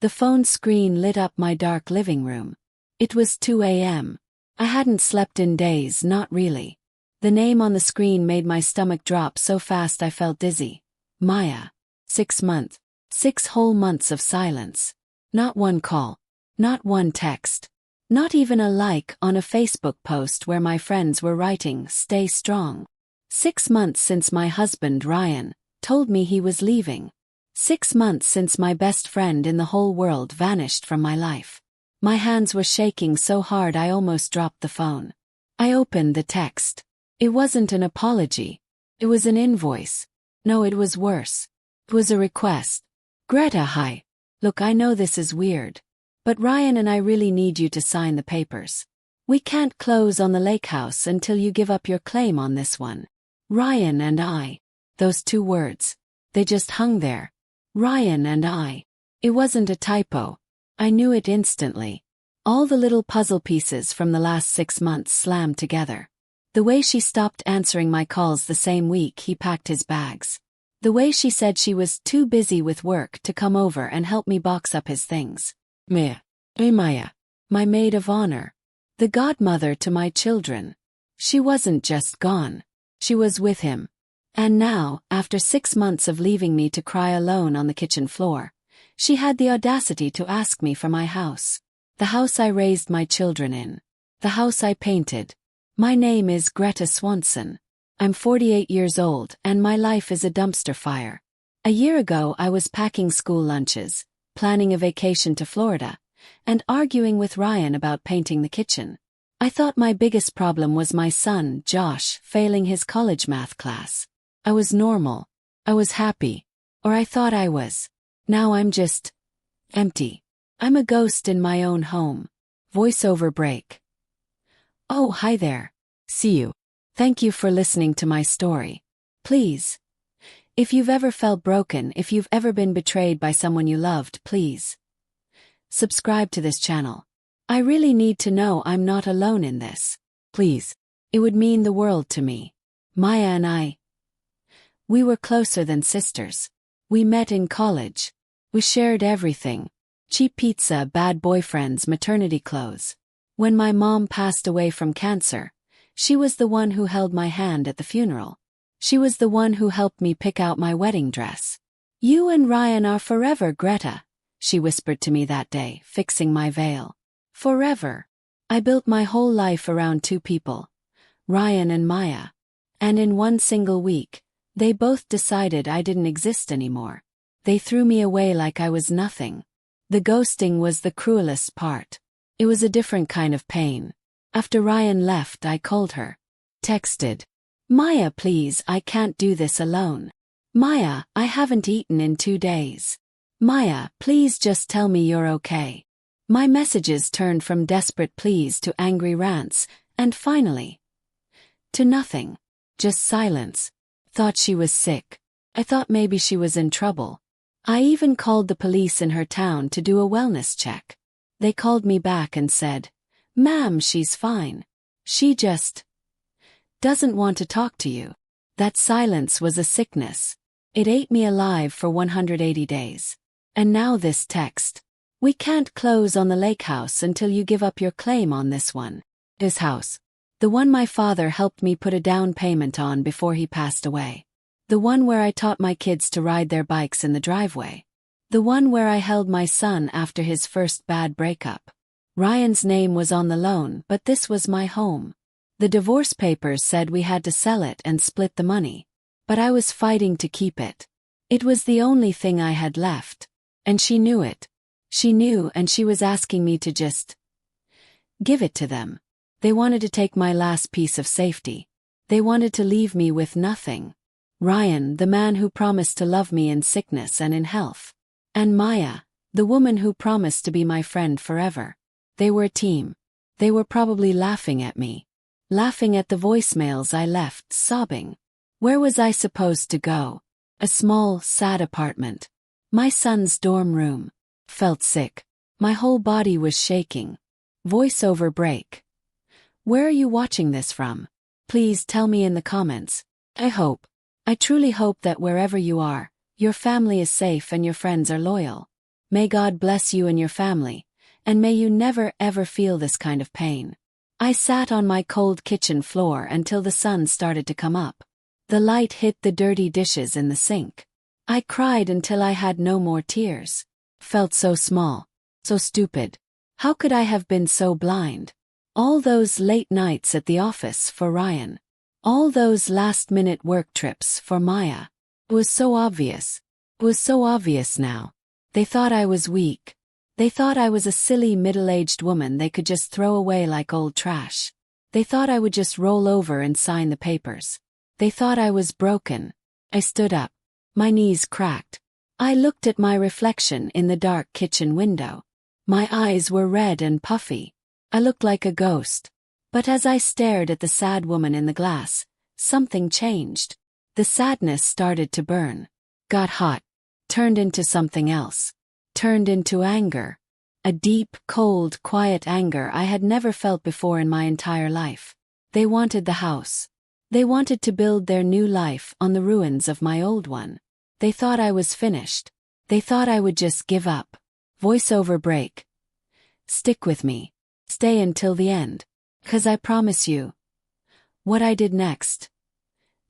The phone screen lit up my dark living room. It was 2 a.m. I hadn't slept in days, not really. The name on the screen made my stomach drop so fast I felt dizzy. Maya. 6 months. 6 whole months of silence. Not one call. Not one text. Not even a like on a Facebook post where my friends were writing, "Stay strong." 6 months since my husband, Ryan, told me he was leaving. 6 months since my best friend in the whole world vanished from my life. My hands were shaking so hard I almost dropped the phone. I opened the text. It wasn't an apology. It was an invoice. No, it was worse. It was a request. Greta, hi. Look, I know this is weird. But Ryan and I really need you to sign the papers. We can't close on the lake house until you give up your claim on this one. Ryan and I. Those 2 words. They just hung there. Ryan and I. It wasn't a typo. I knew it instantly. All the little puzzle pieces from the last 6 months slammed together. The way she stopped answering my calls the same week he packed his bags. The way she said she was too busy with work to come over and help me box up his things. Maya. My maid of honor. The godmother to my children. She wasn't just gone. She was with him. And now, after 6 months of leaving me to cry alone on the kitchen floor, she had the audacity to ask me for my house. The house I raised my children in. The house I painted. My name is Greta Swanson. I'm 48 years old and my life is a dumpster fire. A year ago I was packing school lunches, planning a vacation to Florida, and arguing with Ryan about painting the kitchen. I thought my biggest problem was my son, Josh, failing his college math class. I was normal. I was happy. Or I thought I was. Now I'm just empty. I'm a ghost in my own home. Voiceover break. Oh, hi there. See you. Thank you for listening to my story. Please. If you've ever felt broken, if you've ever been betrayed by someone you loved, please subscribe to this channel. I really need to know I'm not alone in this. Please. It would mean the world to me. Maya and I. We were closer than sisters. We met in college. We shared everything. Cheap pizza, bad boyfriends, maternity clothes. When my mom passed away from cancer, she was the one who held my hand at the funeral. She was the one who helped me pick out my wedding dress. You and Ryan are forever, Greta, she whispered to me that day, fixing my veil. Forever. I built my whole life around 2 people, Ryan and Maya. And in one single week, they both decided I didn't exist anymore. They threw me away like I was nothing. The ghosting was the cruelest part. It was a different kind of pain. After Ryan left, I called her. Texted. Maya, please, I can't do this alone. Maya, I haven't eaten in 2 days. Maya, please just tell me you're okay. My messages turned from desperate pleas to angry rants, and finally, to nothing. Just silence. Thought she was sick. I thought maybe she was in trouble. I even called the police in her town to do a wellness check. They called me back and said, "Ma'am, she's fine. She just doesn't want to talk to you." That silence was a sickness. It ate me alive for 180 days. And now this text. We can't close on the lake house until you give up your claim on this one. This house. The one my father helped me put a down payment on before he passed away. The one where I taught my kids to ride their bikes in the driveway. The one where I held my son after his first bad breakup. Ryan's name was on the loan, but this was my home. The divorce papers said we had to sell it and split the money. But I was fighting to keep it. It was the only thing I had left. And she knew it. She knew, and she was asking me to just give it to them. They wanted to take my last piece of safety. They wanted to leave me with nothing. Ryan, the man who promised to love me in sickness and in health. And Maya, the woman who promised to be my friend forever. They were a team. They were probably laughing at me. Laughing at the voicemails I left, sobbing. Where was I supposed to go? A small, sad apartment. My son's dorm room. Felt sick. My whole body was shaking. Voiceover break. Where are you watching this from? Please tell me in the comments. I truly hope that wherever you are, your family is safe and your friends are loyal. May God bless you and your family, and may you never ever feel this kind of pain. I sat on my cold kitchen floor until the sun started to come up. The light hit the dirty dishes in the sink. I cried until I had no more tears. Felt so small, so stupid. How could I have been so blind? All those late nights at the office for Ryan. All those last-minute work trips for Maya. It was so obvious. It was so obvious now. They thought I was weak. They thought I was a silly middle-aged woman they could just throw away like old trash. They thought I would just roll over and sign the papers. They thought I was broken. I stood up. My knees cracked. I looked at my reflection in the dark kitchen window. My eyes were red and puffy. I looked like a ghost. But as I stared at the sad woman in the glass, something changed. The sadness started to burn. Got hot. Turned into something else. Turned into anger. A deep, cold, quiet anger I had never felt before in my entire life. They wanted the house. They wanted to build their new life on the ruins of my old one. They thought I was finished. They thought I would just give up. Voiceover break. Stick with me. Stay until the end. 'Cause I promise you. What I did next.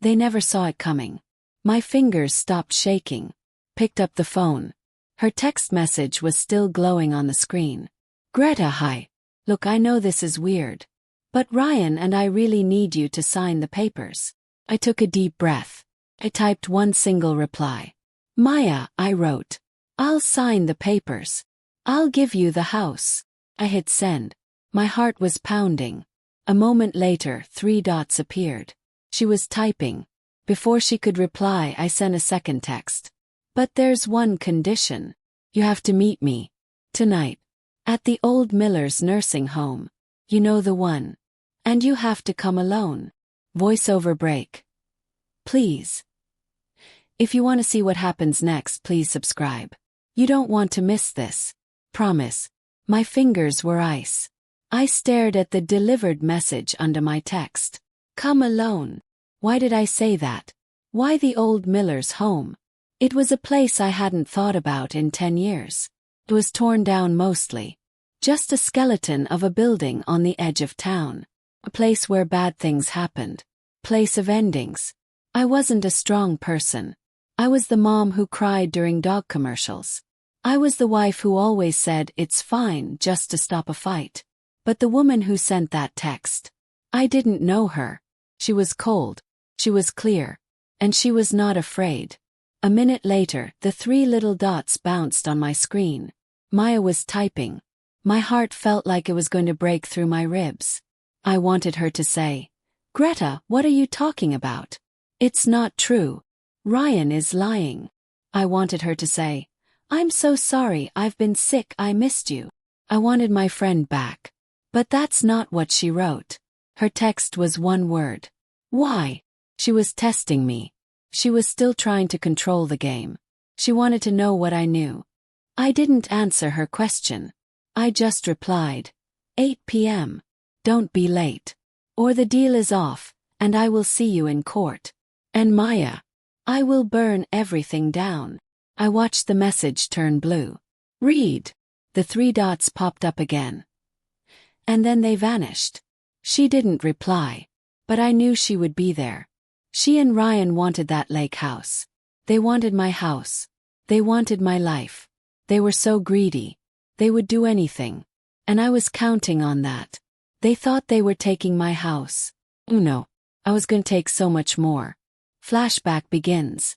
They never saw it coming. My fingers stopped shaking. Picked up the phone. Her text message was still glowing on the screen. Greta, hi. Look, I know this is weird. But Ryan and I really need you to sign the papers. I took a deep breath. I typed one single reply. Maya, I wrote. I'll sign the papers. I'll give you the house. I hit send. My heart was pounding. A moment later, 3 dots appeared. She was typing. Before she could reply, I sent a second text. But there's one condition. You have to meet me. Tonight. At the old Miller's nursing home. You know the one. And you have to come alone. Voiceover break. Please. If you want to see what happens next, please subscribe. You don't want to miss this. Promise. My fingers were ice. I stared at the delivered message under my text. Come alone. Why did I say that? Why the old Miller's home? It was a place I hadn't thought about in 10 years. It was torn down mostly. Just a skeleton of a building on the edge of town. A place where bad things happened. Place of endings. I wasn't a strong person. I was the mom who cried during dog commercials. I was the wife who always said it's fine just to stop a fight. But the woman who sent that text. I didn't know her. She was cold. She was clear. And she was not afraid. A minute later, the 3 little dots bounced on my screen. Maya was typing. My heart felt like it was going to break through my ribs. I wanted her to say, Greta, what are you talking about? It's not true. Ryan is lying. I wanted her to say, I'm so sorry, I've been sick, I missed you. I wanted my friend back. But that's not what she wrote. Her text was one word. Why? She was testing me. She was still trying to control the game. She wanted to know what I knew. I didn't answer her question. I just replied, 8 p.m. Don't be late. Or the deal is off, and I will see you in court. And Maya. I will burn everything down. I watched the message turn blue. Read. The 3 dots popped up again. And then they vanished. She didn't reply. But I knew she would be there. She and Ryan wanted that lake house. They wanted my house. They wanted my life. They were so greedy. They would do anything. And I was counting on that. They thought they were taking my house. No. I was going to take so much more. Flashback begins.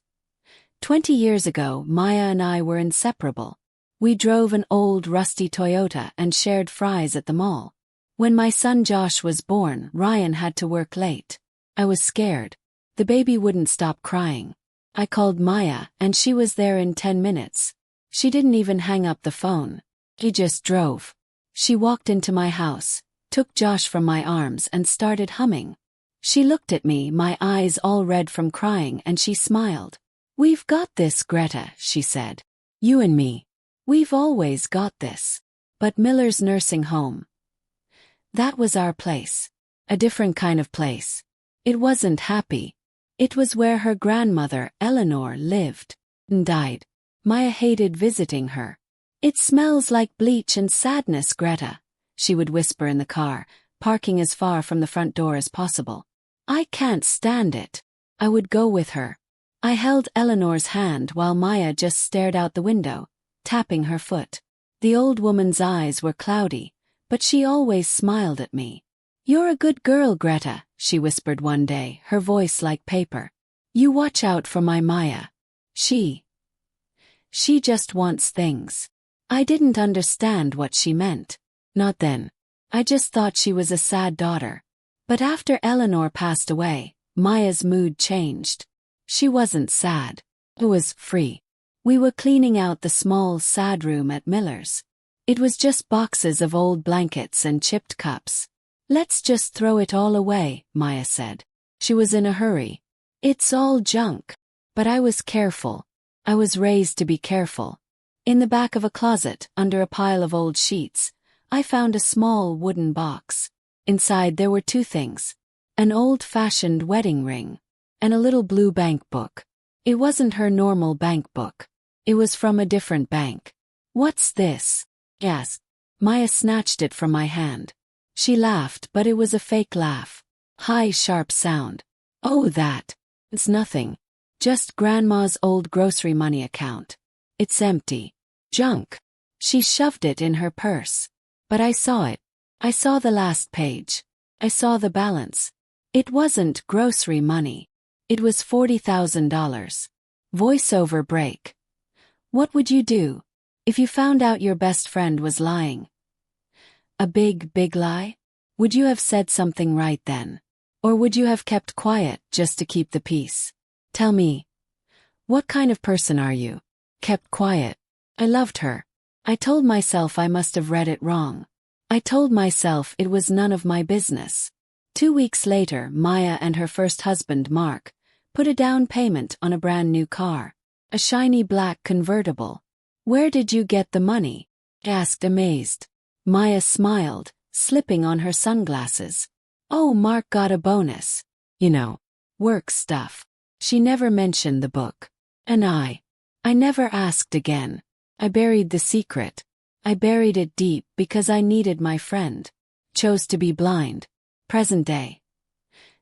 20 years ago, Maya and I were inseparable. We drove an old rusty Toyota and shared fries at the mall. When my son Josh was born, Ryan had to work late. I was scared. The baby wouldn't stop crying. I called Maya, and she was there in 10 minutes. She didn't even hang up the phone. He just drove. She walked into my house, took Josh from my arms and started humming. She looked at me, my eyes all red from crying, and she smiled. We've got this, Greta, she said. You and me. We've always got this. But Miller's nursing home. That was our place. A different kind of place. It wasn't happy. It was where her grandmother, Eleanor, lived and died. Maya hated visiting her. It smells like bleach and sadness, Greta, she would whisper in the car, parking as far from the front door as possible. I can't stand it. I would go with her. I held Eleanor's hand while Maya just stared out the window, tapping her foot. The old woman's eyes were cloudy, but she always smiled at me. You're a good girl, Greta, she whispered one day, her voice like paper. You watch out for my Maya. She just wants things. I didn't understand what she meant. Not then. I just thought she was a sad daughter. But after Eleanor passed away, Maya's mood changed. She wasn't sad. It was free. We were cleaning out the small, sad room at Miller's. It was just boxes of old blankets and chipped cups. Let's just throw it all away, Maya said. She was in a hurry. It's all junk. But I was careful. I was raised to be careful. In the back of a closet, under a pile of old sheets, I found a small wooden box. Inside there were two things. An old-fashioned wedding ring. And a little blue bank book. It wasn't her normal bank book. It was from a different bank. What's this? Yes. Maya snatched it from my hand. She laughed, but it was a fake laugh. High, sharp sound. Oh, that. It's nothing. Just Grandma's old grocery money account. It's empty. Junk. She shoved it in her purse. But I saw it. I saw the last page. I saw the balance. It wasn't grocery money. It was $40,000. Voiceover break. What would you do if you found out your best friend was lying? A big, big lie? Would you have said something right then? Or would you have kept quiet just to keep the peace? Tell me. What kind of person are you? Kept quiet. I loved her. I told myself I must have read it wrong. I told myself it was none of my business. 2 weeks later, Maya and her first husband, Mark, put a down payment on a brand new car. A shiny black convertible. Where did you get the money? I asked, amazed. Maya smiled, slipping on her sunglasses. Oh, Mark got a bonus. You know, work stuff. She never mentioned the book. And I never asked again. I buried the secret. I buried it deep because I needed my friend. Chose to be blind. Present day.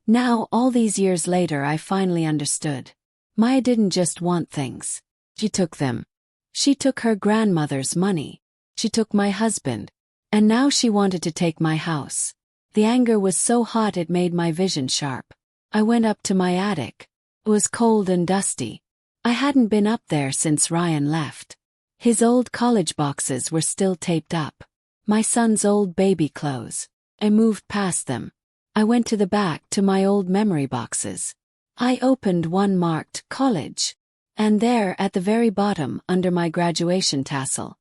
Now, all these years later, I finally understood. Maya didn't just want things. She took them. She took her grandmother's money. She took my husband. And now she wanted to take my house. The anger was so hot it made my vision sharp. I went up to my attic. It was cold and dusty. I hadn't been up there since Ryan left. His old college boxes were still taped up. My son's old baby clothes. I moved past them. I went to the back to my old memory boxes. I opened one marked college. And there, at the very bottom, under my graduation tassel,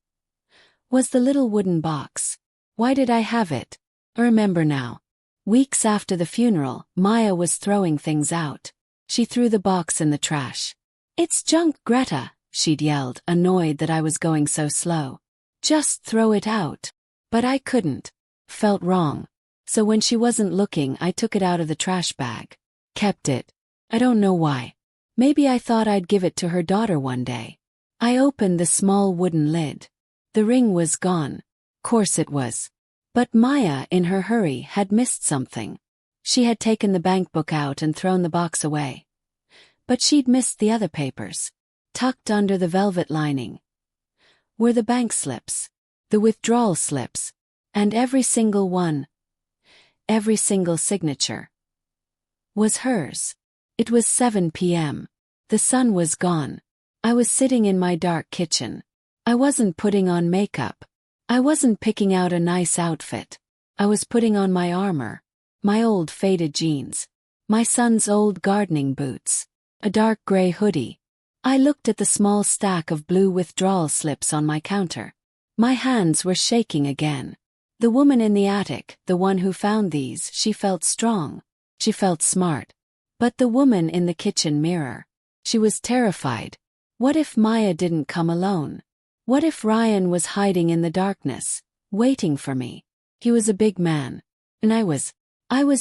was the little wooden box. Why did I have it? I remember now. Weeks after the funeral, Maya was throwing things out. She threw the box in the trash. It's junk, Greta, she'd yelled, annoyed that I was going so slow. Just throw it out. But I couldn't. Felt wrong. So when she wasn't looking, I took it out of the trash bag. Kept it. I don't know why. Maybe I thought I'd give it to her daughter one day. I opened the small wooden lid. The ring was gone. Course it was. But Maya, in her hurry, had missed something. She had taken the bank book out and thrown the box away. But she'd missed the other papers. Tucked under the velvet lining were the bank slips, the withdrawal slips, and every single one, every single signature, was hers. It was 7 p.m. The sun was gone. I was sitting in my dark kitchen. I wasn't putting on makeup. I wasn't picking out a nice outfit. I was putting on my armor, my old faded jeans, my son's old gardening boots, a dark gray hoodie. I looked at the small stack of blue withdrawal slips on my counter. My hands were shaking again. The woman in the attic, the one who found these, she felt strong. She felt smart. But the woman in the kitchen mirror, she was terrified. What if Maya didn't come alone? What if Ryan was hiding in the darkness, waiting for me? He was a big man. And I was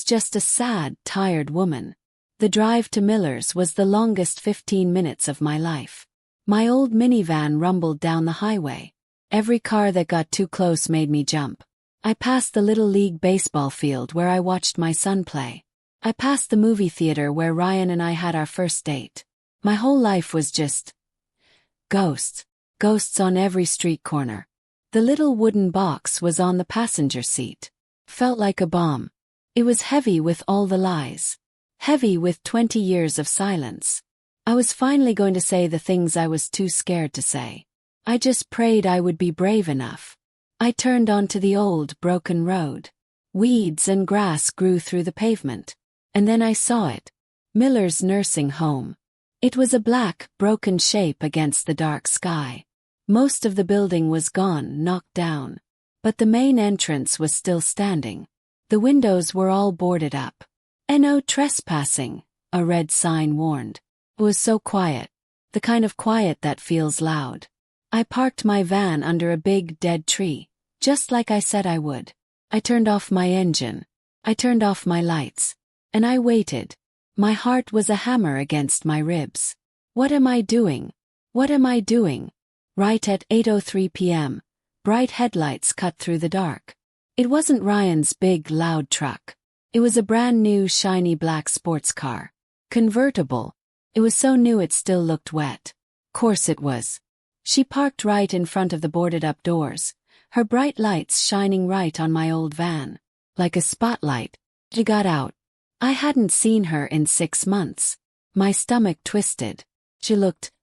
just a sad, tired woman. The drive to Miller's was the longest 15 minutes of my life. My old minivan rumbled down the highway. Every car that got too close made me jump. I passed the Little League baseball field where I watched my son play. I passed the movie theater where Ryan and I had our first date. My whole life was just ghosts. Ghosts on every street corner. The little wooden box was on the passenger seat. Felt like a bomb. It was heavy with all the lies. Heavy with 20 years of silence. I was finally going to say the things I was too scared to say. I just prayed I would be brave enough. I turned onto the old, broken road. Weeds and grass grew through the pavement. And then I saw it. Miller's nursing home. It was a black, broken shape against the dark sky. Most of the building was gone, knocked down. But the main entrance was still standing. The windows were all boarded up. "No trespassing," a red sign warned. It was so quiet. The kind of quiet that feels loud. I parked my van under a big, dead tree, just like I said I would. I turned off my engine. I turned off my lights. And I waited. My heart was a hammer against my ribs. What am I doing? What am I doing? Right at 8:03 p.m., bright headlights cut through the dark. It wasn't Ryan's big, loud truck. It was a brand new, shiny black sports car. Convertible. It was so new it still looked wet. Course it was. She parked right in front of the boarded-up doors, her bright lights shining right on my old van. Like a spotlight. She got out. I hadn't seen her in 6 months. My stomach twisted. She looked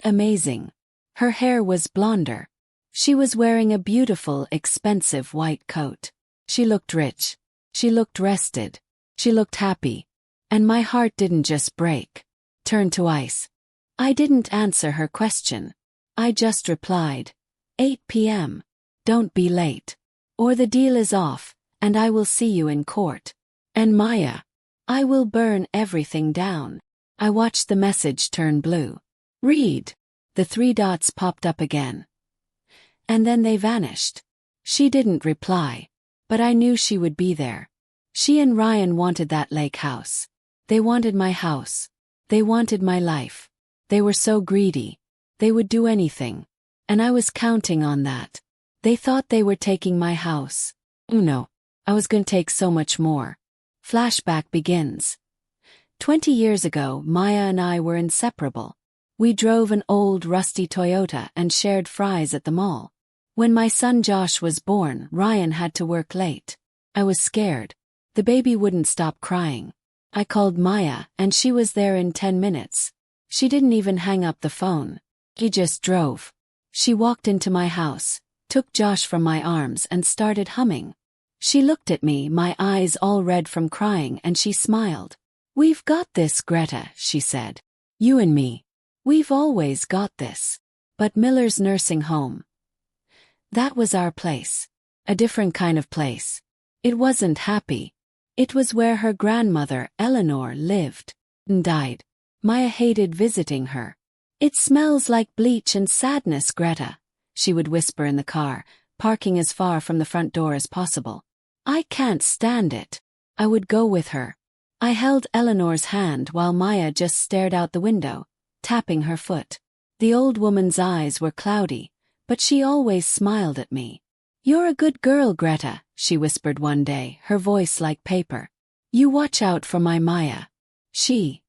amazing. Her hair was blonder. She was wearing a beautiful, expensive white coat. She looked rich. She looked rested. She looked happy. And my heart didn't just break. Turn to ice. I didn't answer her question. I just replied, 8 p.m. Don't be late. Or the deal is off, and I will see you in court. And Maya, I will burn everything down. I watched the message turn blue. Read. The 3 dots popped up again. And then they vanished. She didn't reply. But I knew she would be there. She and Ryan wanted that lake house. They wanted my house. They wanted my life. They were so greedy. They would do anything. And I was counting on that. They thought they were taking my house. No. I was going to take so much more. Flashback begins. 20 years ago, Maya and I were inseparable. We drove an old, rusty Toyota and shared fries at the mall. When my son Josh was born, Ryan had to work late. I was scared. The baby wouldn't stop crying. I called Maya, and she was there in 10 minutes. She didn't even hang up the phone. She just drove. She walked into my house, took Josh from my arms and started humming. She looked at me, my eyes all red from crying, and she smiled. "We've got this, Greta," she said. "You and me. We've always got this." But Miller's nursing home. That was our place. A different kind of place. It wasn't happy. It was where her grandmother, Eleanor, lived and died. Maya hated visiting her. "It smells like bleach and sadness, Greta," she would whisper in the car, parking as far from the front door as possible. "I can't stand it." I would go with her. I held Eleanor's hand while Maya just stared out the window, tapping her foot. The old woman's eyes were cloudy, but she always smiled at me. "You're a good girl, Greta," she whispered one day, her voice like paper. "You watch out for my Maya. She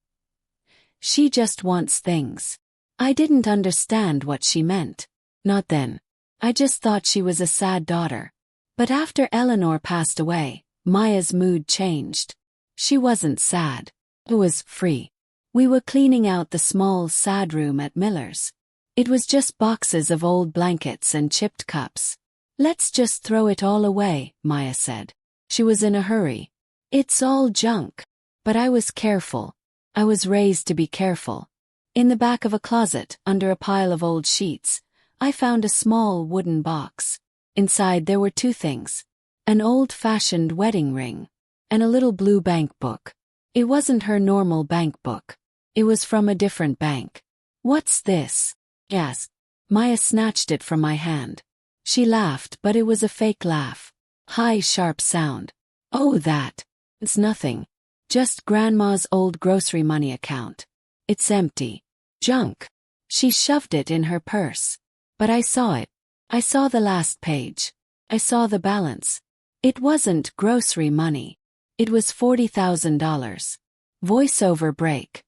just wants things." I didn't understand what she meant. Not then. I just thought she was a sad daughter. But after Eleanor passed away, Maya's mood changed. She wasn't sad. It was free. We were cleaning out the small, sad room at Miller's. It was just boxes of old blankets and chipped cups. "Let's just throw it all away," Maya said. She was in a hurry. "It's all junk." But I was careful. I was raised to be careful. In the back of a closet, under a pile of old sheets, I found a small wooden box. Inside there were 2 things. An old-fashioned wedding ring. And a little blue bank book. It wasn't her normal bank book. It was from a different bank. "What's this?" I asked. Maya snatched it from my hand. She laughed, but it was a fake laugh. High, sharp sound. "Oh, that. It's nothing. Just Grandma's old grocery money account. It's empty. Junk." She shoved it in her purse. But I saw it. I saw the last page. I saw the balance. It wasn't grocery money. It was $40,000. Voiceover break.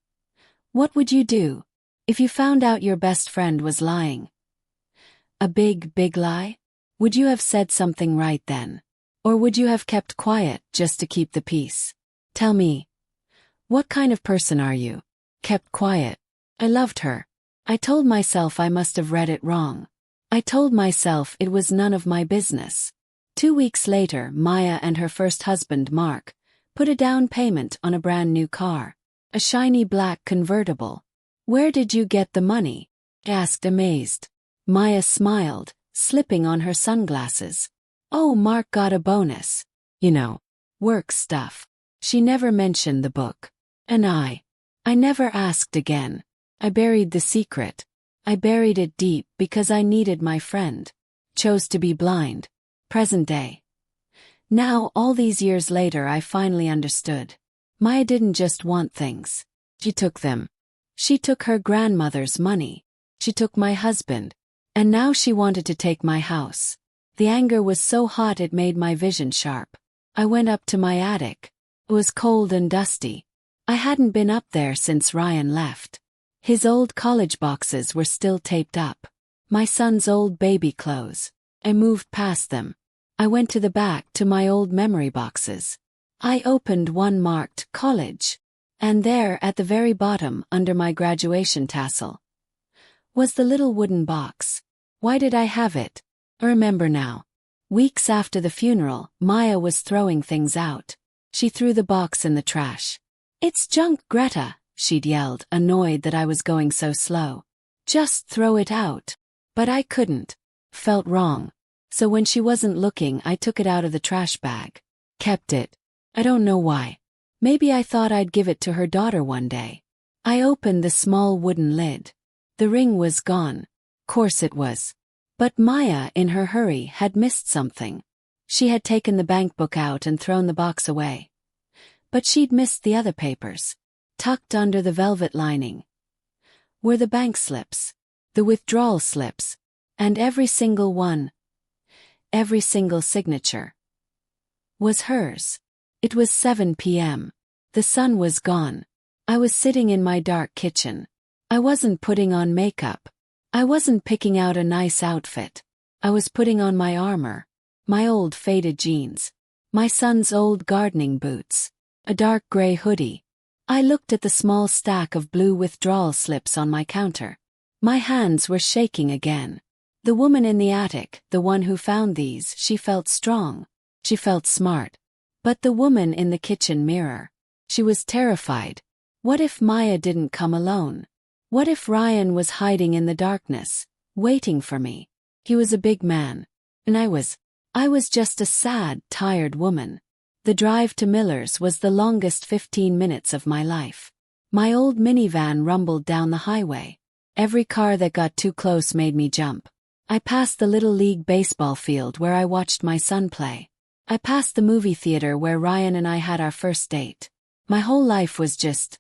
What would you do if you found out your best friend was lying? A big, big lie? Would you have said something right then? Or would you have kept quiet just to keep the peace? Tell me. What kind of person are you? Kept quiet. I loved her. I told myself I must have read it wrong. I told myself it was none of my business. 2 weeks later, Maya and her first husband, Mark, put a down payment on a brand new car. A shiny black convertible. Where did you get the money? I asked, amazed. Maya smiled, slipping on her sunglasses. Oh, Mark got a bonus. You know, work stuff. She never mentioned the book. And I never asked again. I buried the secret. I buried it deep because I needed my friend. Chose to be blind. Present day. Now, all these years later, I finally understood. Maya didn't just want things. She took them. She took her grandmother's money. She took my husband. And now she wanted to take my house. The anger was so hot it made my vision sharp. I went up to my attic. It was cold and dusty. I hadn't been up there since Ryan left. His old college boxes were still taped up. My son's old baby clothes. I moved past them. I went to the back to my old memory boxes. I opened one marked college. And there, at the very bottom, under my graduation tassel, was the little wooden box. Why did I have it? I remember now. Weeks after the funeral, Maya was throwing things out. She threw the box in the trash. It's junk, Greta, she'd yelled, annoyed that I was going so slow. Just throw it out. But I couldn't. Felt wrong. So when she wasn't looking, I took it out of the trash bag. Kept it. I don't know why. Maybe I thought I'd give it to her daughter one day. I opened the small wooden lid. The ring was gone. Course it was. But Maya, in her hurry, had missed something. She had taken the bank book out and thrown the box away. But she'd missed the other papers. Tucked under the velvet lining were the bank slips, the withdrawal slips, and every single one, every single signature, was hers. It was 7 p.m. The sun was gone. I was sitting in my dark kitchen. I wasn't putting on makeup. I wasn't picking out a nice outfit. I was putting on my armor, my old faded jeans, my son's old gardening boots, a dark gray hoodie. I looked at the small stack of blue withdrawal slips on my counter. My hands were shaking again. The woman in the attic, the one who found these, she felt strong. She felt smart. But the woman in the kitchen mirror, she was terrified. What if Maya didn't come alone? What if Ryan was hiding in the darkness, waiting for me? He was a big man. And I was just a sad, tired woman. The drive to Miller's was the longest 15 minutes of my life. My old minivan rumbled down the highway. Every car that got too close made me jump. I passed the Little League baseball field where I watched my son play. I passed the movie theater where Ryan and I had our first date. My whole life was just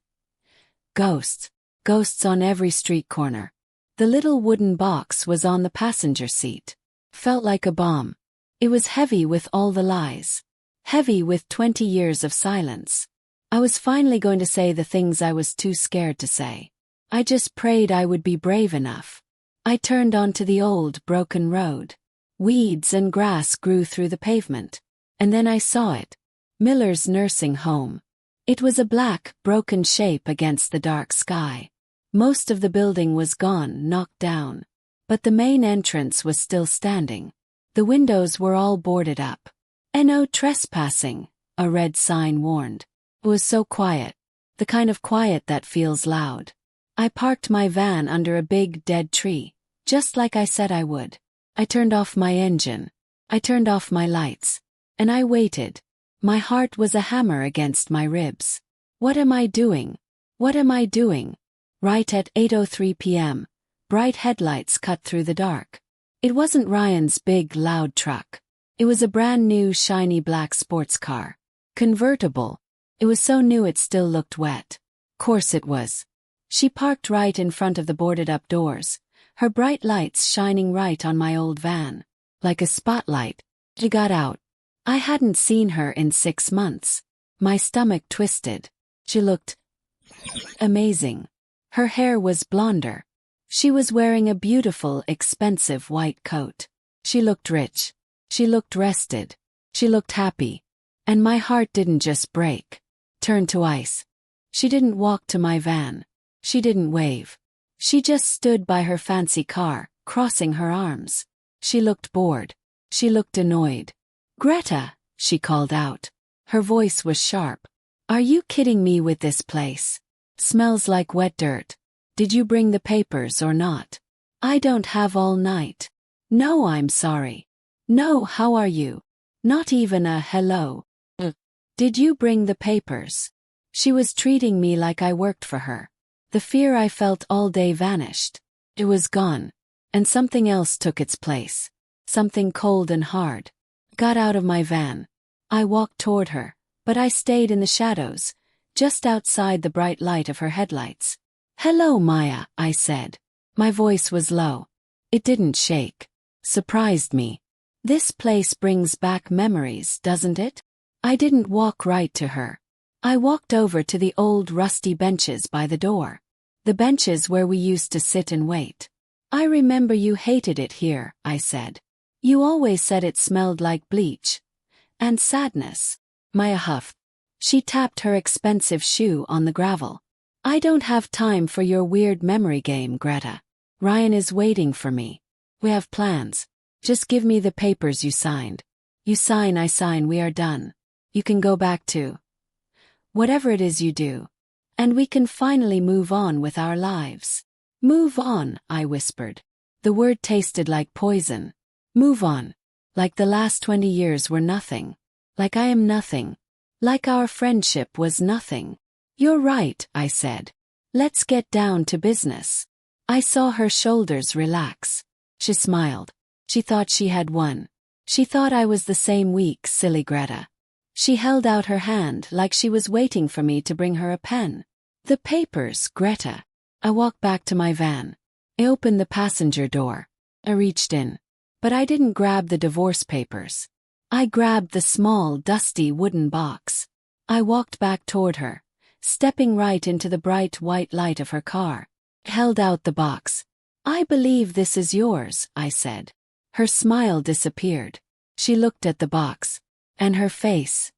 ghosts. Ghosts on every street corner. The little wooden box was on the passenger seat. Felt like a bomb. It was heavy with all the lies. Heavy with 20 years of silence. I was finally going to say the things I was too scared to say. I just prayed I would be brave enough. I turned onto the old, broken road. Weeds and grass grew through the pavement. And then I saw it. Miller's nursing home. It was a black, broken shape against the dark sky. Most of the building was gone, knocked down. But the main entrance was still standing. The windows were all boarded up. "No trespassing," a red sign warned. It was so quiet. The kind of quiet that feels loud. I parked my van under a big, dead tree, just like I said I would. I turned off my engine. I turned off my lights. And I waited. My heart was a hammer against my ribs. What am I doing? What am I doing? Right at 8:03 p.m., bright headlights cut through the dark. It wasn't Ryan's big, loud truck. It was a brand new, shiny black sports car. Convertible. It was so new it still looked wet. Course it was. She parked right in front of the boarded-up doors, her bright lights shining right on my old van. Like a spotlight. She got out. I hadn't seen her in 6 months. My stomach twisted. She looked amazing. Her hair was blonder. She was wearing a beautiful, expensive white coat. She looked rich. She looked rested. She looked happy. And my heart didn't just break. Turned to ice. She didn't walk to my van. She didn't wave. She just stood by her fancy car, crossing her arms. She looked bored. She looked annoyed. "Greta," she called out. Her voice was sharp. "Are you kidding me with this place? Smells like wet dirt. Did you bring the papers or not? I don't have all night." "No, I'm sorry." "No, how are you?" Not even a hello. "Did you bring the papers?" She was treating me like I worked for her. The fear I felt all day vanished. It was gone. And something else took its place. Something cold and hard. Got out of my van. I walked toward her, but I stayed in the shadows, just outside the bright light of her headlights. "Hello, Maya," I said. My voice was low. It didn't shake. Surprised me. This place brings back memories, doesn't it? I didn't walk right to her. I walked over to the old rusty benches by the door. The benches where we used to sit and wait. "I remember you hated it here," I said. "You always said it smelled like bleach. And sadness." Maya huffed. She tapped her expensive shoe on the gravel. "I don't have time for your weird memory game, Greta. Ryan is waiting for me. We have plans. Just give me the papers you signed. You sign, I sign, we are done. You can go back to whatever it is you do. And we can finally move on with our lives." "Move on," I whispered. The word tasted like poison. Move on. Like the last 20 years were nothing. Like I am nothing. Like our friendship was nothing. "You're right," I said. "Let's get down to business." I saw her shoulders relax. She smiled. She thought she had won. She thought I was the same weak, silly Greta. She held out her hand like she was waiting for me to bring her a pen. "The papers, Greta." I walked back to my van. I opened the passenger door. I reached in. But I didn't grab the divorce papers. I grabbed the small, dusty wooden box. I walked back toward her, stepping right into the bright white light of her car. I held out the box. "I believe this is yours," I said. Her smile disappeared. She looked at the box. And her face.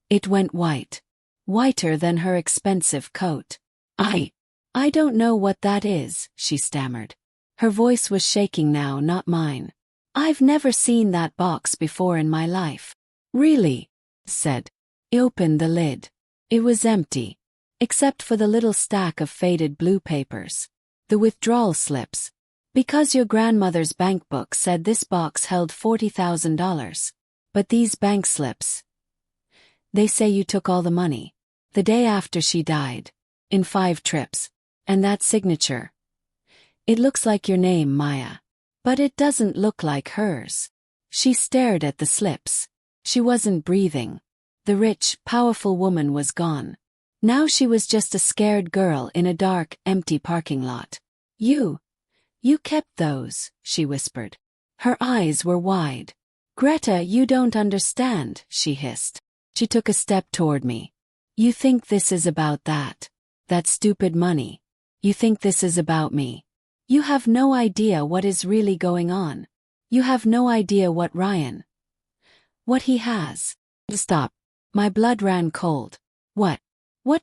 It went white. Whiter than her expensive coat. I don't know what that is," she stammered. Her voice was shaking now, not mine. "I've never seen that box before in my life." "Really?" said. I opened the lid. It was empty. Except for the little stack of faded blue papers. The withdrawal slips. "Because your grandmother's bank book said this box held $40,000. But these bank slips. They say you took all the money. The day after she died. In 5 trips. And that signature. It looks like your name, Maya. But it doesn't look like hers." She stared at the slips. She wasn't breathing. The rich, powerful woman was gone. Now she was just a scared girl in a dark, empty parking lot. You kept those," she whispered. Her eyes were wide. "Greta, you don't understand," she hissed. She took a step toward me. "You think this is about that stupid money. You think this is about me. You have no idea what is really going on. You have no idea what what he has." Stop. My blood ran cold. What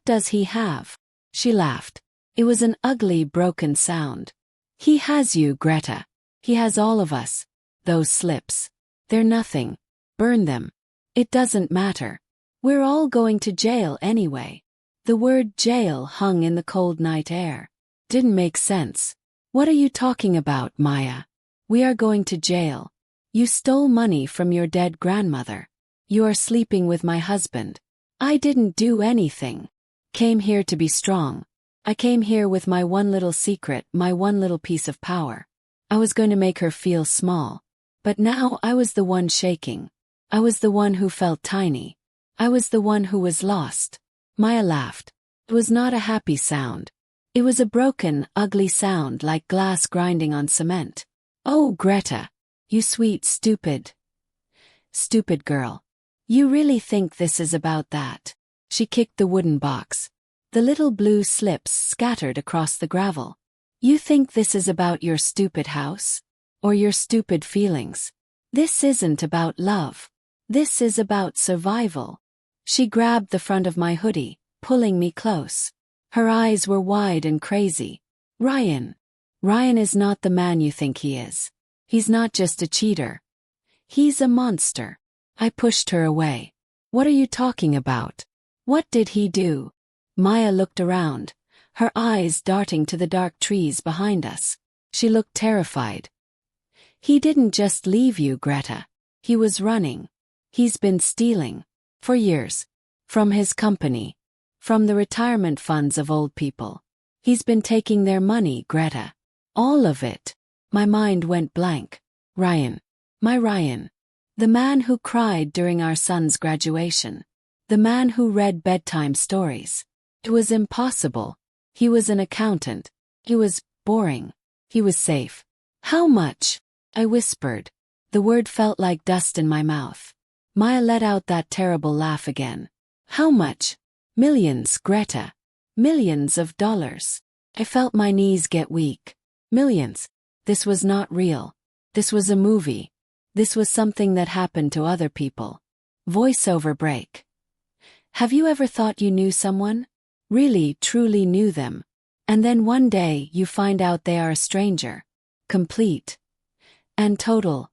does he have?" She laughed. It was an ugly, broken sound. "He has you, Greta. He has all of us. Those slips. They're nothing. Burn them. It doesn't matter. We're all going to jail anyway." The word jail hung in the cold night air. Didn't make sense. "What are you talking about, Maya? We are going to jail. You stole money from your dead grandmother. You are sleeping with my husband. I didn't do anything. Came here to be strong. I came here with my one little secret, my one little piece of power. I was going to make her feel small. But now I was the one shaking. I was the one who felt tiny. I was the one who was lost." Maya laughed. It was not a happy sound. It was a broken, ugly sound like glass grinding on cement. Oh, Greta. You sweet, stupid girl. You really think this is about that? She kicked the wooden box. The little blue slips scattered across the gravel. You think this is about your stupid house? Or your stupid feelings? This isn't about love. This is about survival. She grabbed the front of my hoodie, pulling me close. Her eyes were wide and crazy. Ryan is not the man you think he is. He's not just a cheater. He's a monster. I pushed her away. What are you talking about? What did he do? Maya looked around, her eyes darting to the dark trees behind us. She looked terrified. He didn't just leave you, Greta. He was running. He's been stealing. For years. From his company. From the retirement funds of old people. He's been taking their money, Greta. All of it. My mind went blank. Ryan. My Ryan. The man who cried during our son's graduation. The man who read bedtime stories. It was impossible. He was an accountant. He was boring. He was safe. How much? I whispered. The word felt like dust in my mouth. Maya let out that terrible laugh again. How much? Millions, Greta. Millions of dollars. I felt my knees get weak. Millions. This was not real. This was a movie. This was something that happened to other people. Voiceover break. Have you ever thought you knew someone? Really, truly knew them. And then one day you find out they are a stranger. Complete. And total.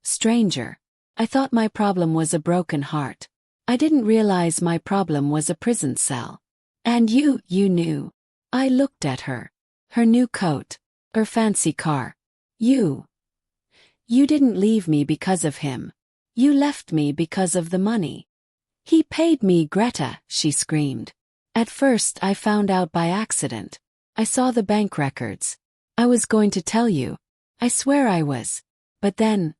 Stranger. I thought my problem was a broken heart. I didn't realize my problem was a prison cell. And you knew. I looked at her. Her new coat. Her fancy car. You didn't leave me because of him. You left me because of the money. He paid me, Greta, she screamed. At first I found out by accident. I saw the bank records. I was going to tell you. I swear I was. But then,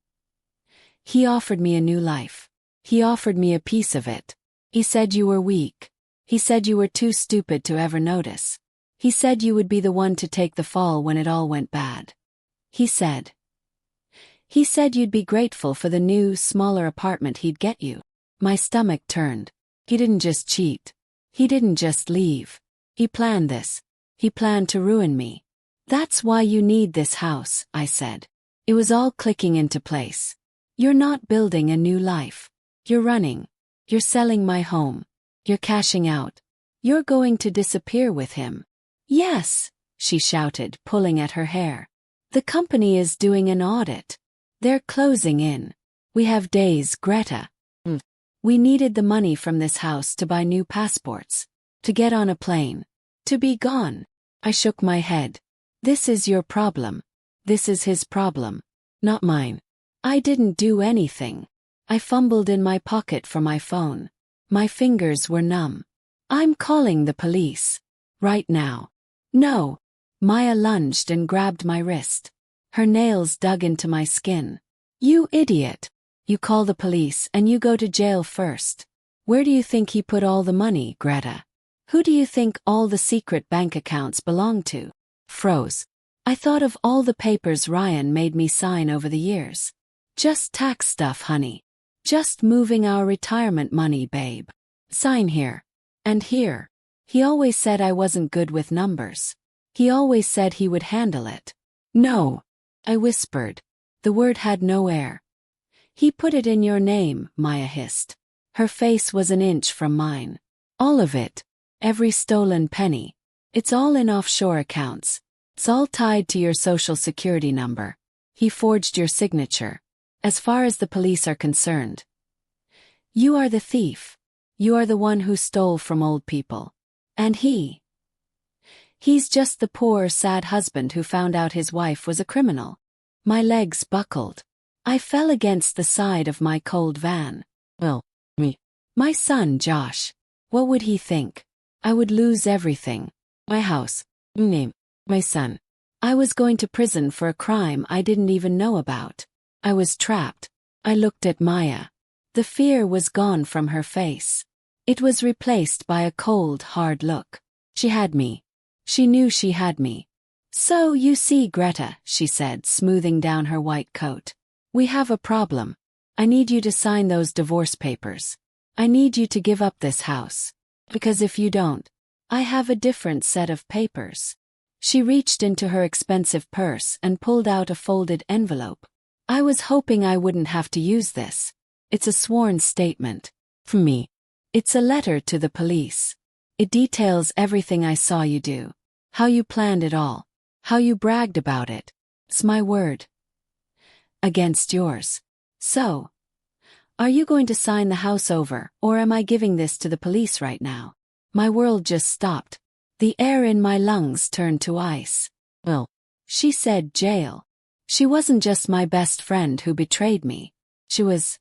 he offered me a new life. He offered me a piece of it. He said you were weak. He said you were too stupid to ever notice. He said you would be the one to take the fall when it all went bad. He said you'd be grateful for the new, smaller apartment he'd get you. My stomach turned. He didn't just cheat. He didn't just leave. He planned this. He planned to ruin me. That's why you need this house, I said. It was all clicking into place. You're not building a new life. You're running. You're selling my home. You're cashing out. You're going to disappear with him. Yes, she shouted, pulling at her hair. The company is doing an audit. They're closing in. We have days, Greta. We needed the money from this house to buy new passports. To get on a plane. To be gone. I shook my head. This is your problem. This is his problem. Not mine. I didn't do anything. I fumbled in my pocket for my phone. My fingers were numb. I'm calling the police. Right now. No. Maya lunged and grabbed my wrist. Her nails dug into my skin. You idiot. You call the police and you go to jail first. Where do you think he put all the money, Greta? Who do you think all the secret bank accounts belong to? Froze. I thought of all the papers Ryan made me sign over the years. Just tax stuff, honey. Just moving our retirement money, babe. Sign here. And here. He always said I wasn't good with numbers. He always said he would handle it. No. I whispered. The word had no air. He put it in your name, Maya hissed. Her face was an inch from mine. All of it. Every stolen penny. It's all in offshore accounts. It's all tied to your social security number. He forged your signature. As far as the police are concerned. You are the thief. You are the one who stole from old people. And he's just the poor, sad husband who found out his wife was a criminal. My legs buckled. I fell against the side of my cold van. Well, me. My son, Josh. What would he think? I would lose everything. My house. Name. My son. I was going to prison for a crime I didn't even know about. I was trapped. I looked at Maya. The fear was gone from her face. It was replaced by a cold, hard look. She had me. She knew she had me. So you see, Greta, she said, smoothing down her white coat. We have a problem. I need you to sign those divorce papers. I need you to give up this house. Because if you don't, I have a different set of papers. She reached into her expensive purse and pulled out a folded envelope. I was hoping I wouldn't have to use this. It's a sworn statement. From me. It's a letter to the police. It details everything I saw you do. How you planned it all. How you bragged about it. It's my word. Against yours. So, are you going to sign the house over, or am I giving this to the police right now? My world just stopped. The air in my lungs turned to ice. Well, she said jail. She wasn't just my best friend who betrayed me. She was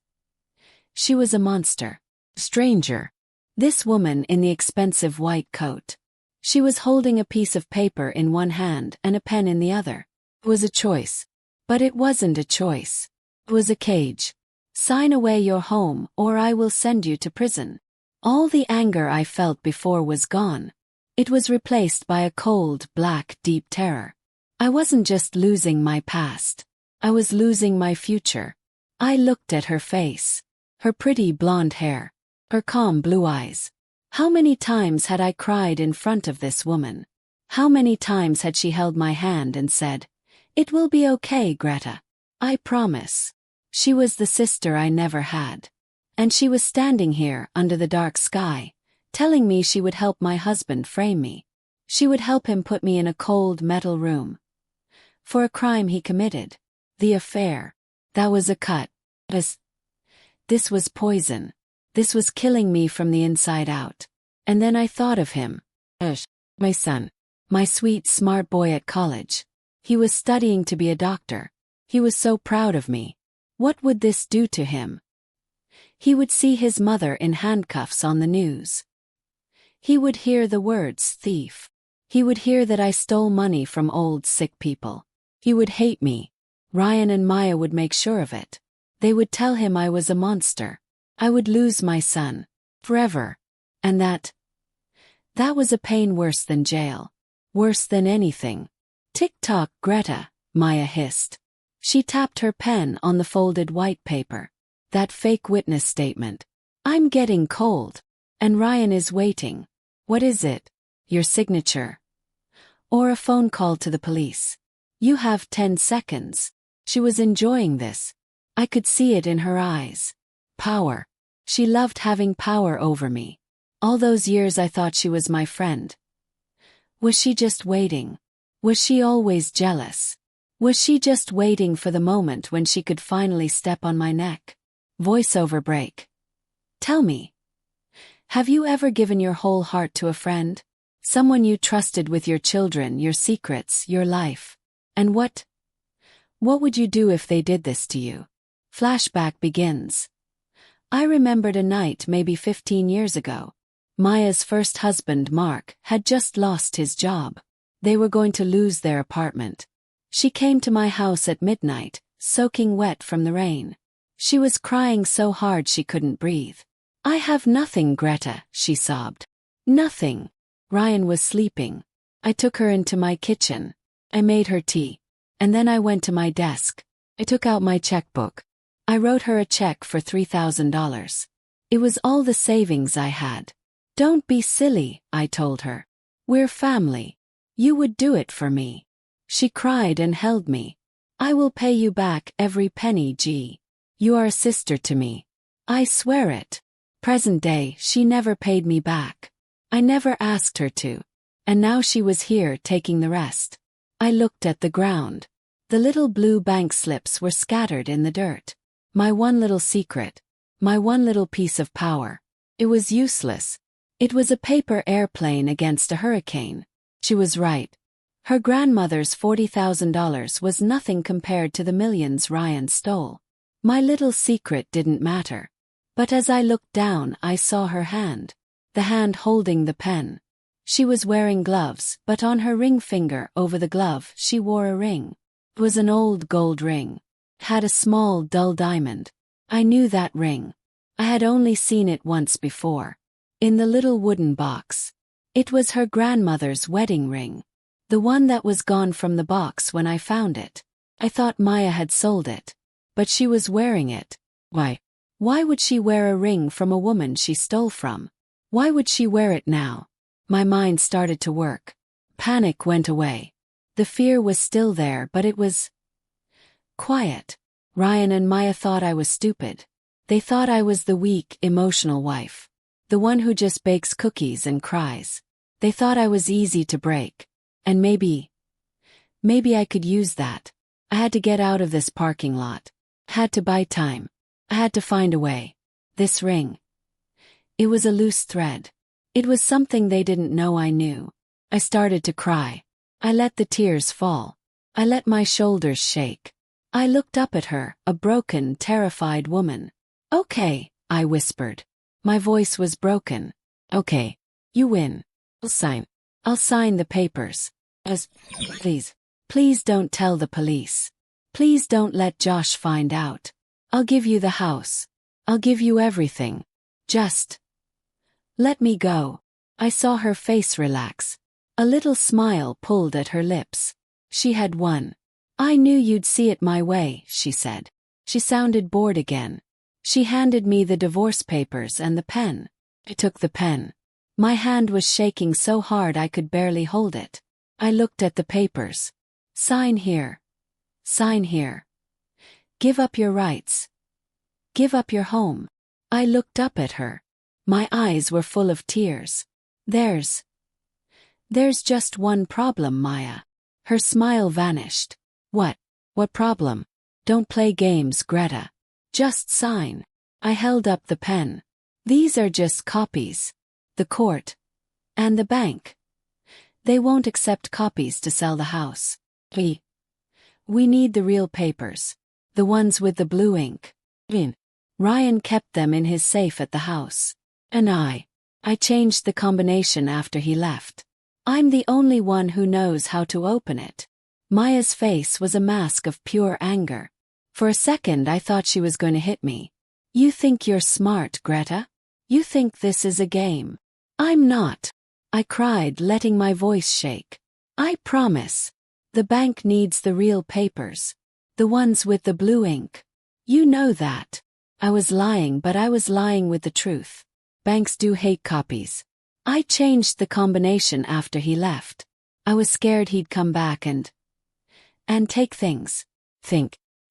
a monster. Stranger. This woman in the expensive white coat. She was holding a piece of paper in one hand and a pen in the other. It was a choice. But it wasn't a choice. It was a cage. Sign away your home or I will send you to prison. All the anger I felt before was gone. It was replaced by a cold, black, deep terror. I wasn't just losing my past. I was losing my future. I looked at her face. Her pretty blonde hair. Her calm blue eyes. How many times had I cried in front of this woman? How many times had she held my hand and said, "It will be okay, Greta. I promise." She was the sister I never had. And she was standing here under the dark sky, telling me she would help my husband frame me. She would help him put me in a cold metal room. For a crime he committed. The affair. That was a cut. This was poison. This was killing me from the inside out. And then I thought of him. My son. My sweet, smart boy at college. He was studying to be a doctor. He was so proud of me. What would this do to him? He would see his mother in handcuffs on the news. He would hear the words thief. He would hear that I stole money from old sick people. He would hate me. Ryan and Maya would make sure of it. They would tell him I was a monster. I would lose my son. Forever. And that was a pain worse than jail. Worse than anything. Tick-tock, Greta, Maya hissed. She tapped her pen on the folded white paper. That fake witness statement. I'm getting cold. And Ryan is waiting. What is it? Your signature? Or a phone call to the police? You have 10 seconds. She was enjoying this. I could see it in her eyes. Power. She loved having power over me. All those years I thought she was my friend. Was she just waiting? Was she always jealous? Was she just waiting for the moment when she could finally step on my neck? Voiceover break. Tell me. Have you ever given your whole heart to a friend? Someone you trusted with your children, your secrets, your life. And what would you do if they did this to you? Flashback begins. I remembered a night maybe 15 years ago. Maya's first husband, Mark, had just lost his job. They were going to lose their apartment. She came to my house at midnight, soaking wet from the rain. She was crying so hard she couldn't breathe. I have nothing, Greta, she sobbed. Nothing. Ryan was sleeping. I took her into my kitchen. I made her tea. And then I went to my desk. I took out my checkbook. I wrote her a check for $3,000. It was all the savings I had. Don't be silly, I told her. We're family. You would do it for me. She cried and held me. I will pay you back every penny, G. You are a sister to me. I swear it. Present day, she never paid me back. I never asked her to. And now she was here taking the rest. I looked at the ground. The little blue bank slips were scattered in the dirt. My one little secret. My one little piece of power. It was useless. It was a paper airplane against a hurricane. She was right. Her grandmother's $40,000 was nothing compared to the millions Ryan stole. My little secret didn't matter. But as I looked down, I saw her hand. The hand holding the pen. She was wearing gloves, but on her ring finger over the glove she wore a ring. It was an old gold ring. It had a small, dull diamond. I knew that ring. I had only seen it once before. In the little wooden box. It was her grandmother's wedding ring. The one that was gone from the box when I found it. I thought Maya had sold it. But she was wearing it. Why? Why would she wear a ring from a woman she stole from? Why would she wear it now? My mind started to work. Panic went away. The fear was still there, but it was quiet. Ryan and Maya thought I was stupid. They thought I was the weak, emotional wife. The one who just bakes cookies and cries. They thought I was easy to break. And maybe I could use that. I had to get out of this parking lot. Had to buy time. I had to find a way. This ring. It was a loose thread. It was something they didn't know I knew. I started to cry. I let the tears fall. I let my shoulders shake. I looked up at her, a broken, terrified woman. Okay, I whispered. My voice was broken. Okay. You win. I'll sign the papers. Please don't tell the police. Please don't let Josh find out. I'll give you the house. I'll give you everything. Just let me go. I saw her face relax. A little smile pulled at her lips. She had won. I knew you'd see it my way, she said. She sounded bored again. She handed me the divorce papers and the pen. I took the pen. My hand was shaking so hard I could barely hold it. I looked at the papers. Sign here. Sign here. Give up your rights. Give up your home. I looked up at her. My eyes were full of tears. There's just one problem, Maya. Her smile vanished. What problem? Don't play games, Greta. Just sign. I held up the pen. These are just copies. The court. And the bank. They won't accept copies to sell the house. We need the real papers. The ones with the blue ink. Ryan kept them in his safe at the house. And I changed the combination after he left. I'm the only one who knows how to open it. Maya's face was a mask of pure anger. For a second I thought she was going to hit me. You think you're smart, Greta? You think this is a game? I'm not. I cried, letting my voice shake. I promise. The bank needs the real papers. The ones with the blue ink. You know that. I was lying, but I was lying with the truth. Banks do hate copies. I changed the combination after he left. I was scared he'd come back and take things.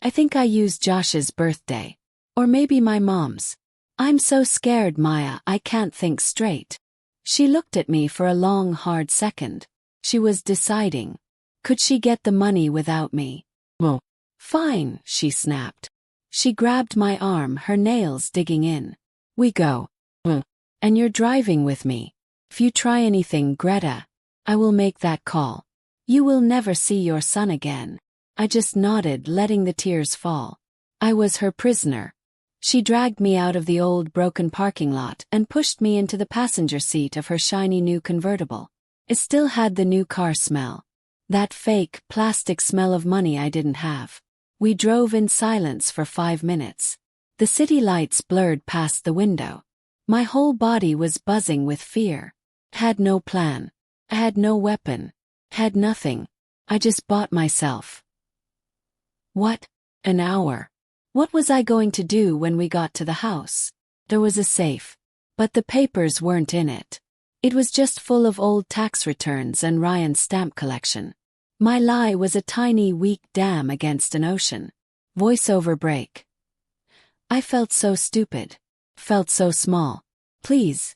I think I used Josh's birthday. Or maybe my mom's. I'm so scared, Maya, I can't think straight. She looked at me for a long, hard second. She was deciding. Could she get the money without me? Well, fine, she snapped. She grabbed my arm, her nails digging in. We go. And you're driving with me. If you try anything, Greta, I will make that call. You will never see your son again. I just nodded, letting the tears fall. I was her prisoner. She dragged me out of the old broken parking lot and pushed me into the passenger seat of her shiny new convertible. It still had the new car smell. That fake, plastic smell of money I didn't have. We drove in silence for 5 minutes. The city lights blurred past the window. My whole body was buzzing with fear. I had no plan. I had no weapon. I had nothing. I just bought myself. What? An hour. What was I going to do when we got to the house? There was a safe. But the papers weren't in it. It was just full of old tax returns and Ryan's stamp collection. My lie was a tiny, weak dam against an ocean. Voiceover break. I felt so stupid. Felt so small. Please.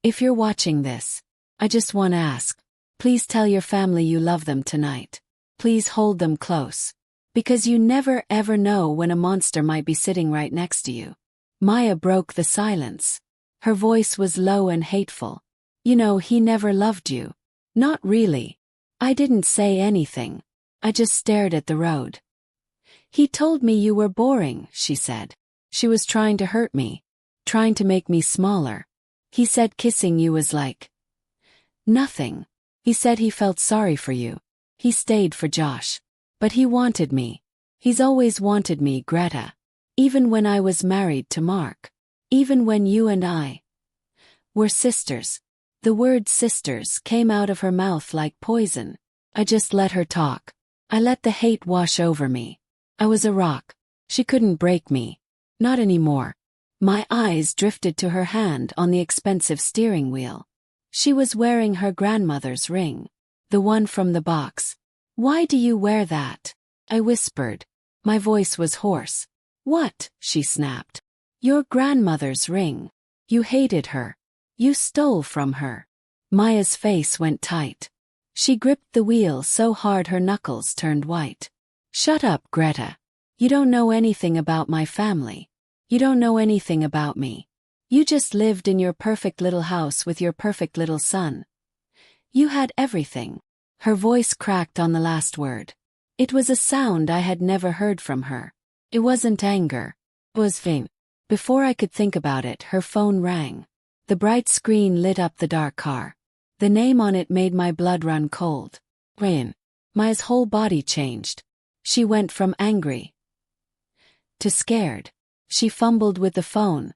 If you're watching this, I just want to ask. Please tell your family you love them tonight. Please hold them close. Because you never ever know when a monster might be sitting right next to you. Maya broke the silence. Her voice was low and hateful. You know, he never loved you. Not really. I didn't say anything. I just stared at the road. He told me you were boring, she said. She was trying to hurt me. Trying to make me smaller. He said kissing you was like nothing. He said he felt sorry for you. He stayed for Josh. But he wanted me. He's always wanted me, Greta. Even when I was married to Mark. Even when you and I were sisters. The word sisters came out of her mouth like poison. I just let her talk. I let the hate wash over me. I was a rock. She couldn't break me. Not anymore. My eyes drifted to her hand on the expensive steering wheel. She was wearing her grandmother's ring. The one from the box. "Why do you wear that?" I whispered. My voice was hoarse. "What?" she snapped. "Your grandmother's ring. You hated her. You stole from her." Maya's face went tight. She gripped the wheel so hard her knuckles turned white. "Shut up, Greta. You don't know anything about my family. You don't know anything about me. You just lived in your perfect little house with your perfect little son. You had everything." Her voice cracked on the last word. It was a sound I had never heard from her. It wasn't anger. It was faint. Before I could think about it, her phone rang. The bright screen lit up the dark car. The name on it made my blood run cold. Rain. Maya's whole body changed. She went from angry to scared. She fumbled with the phone,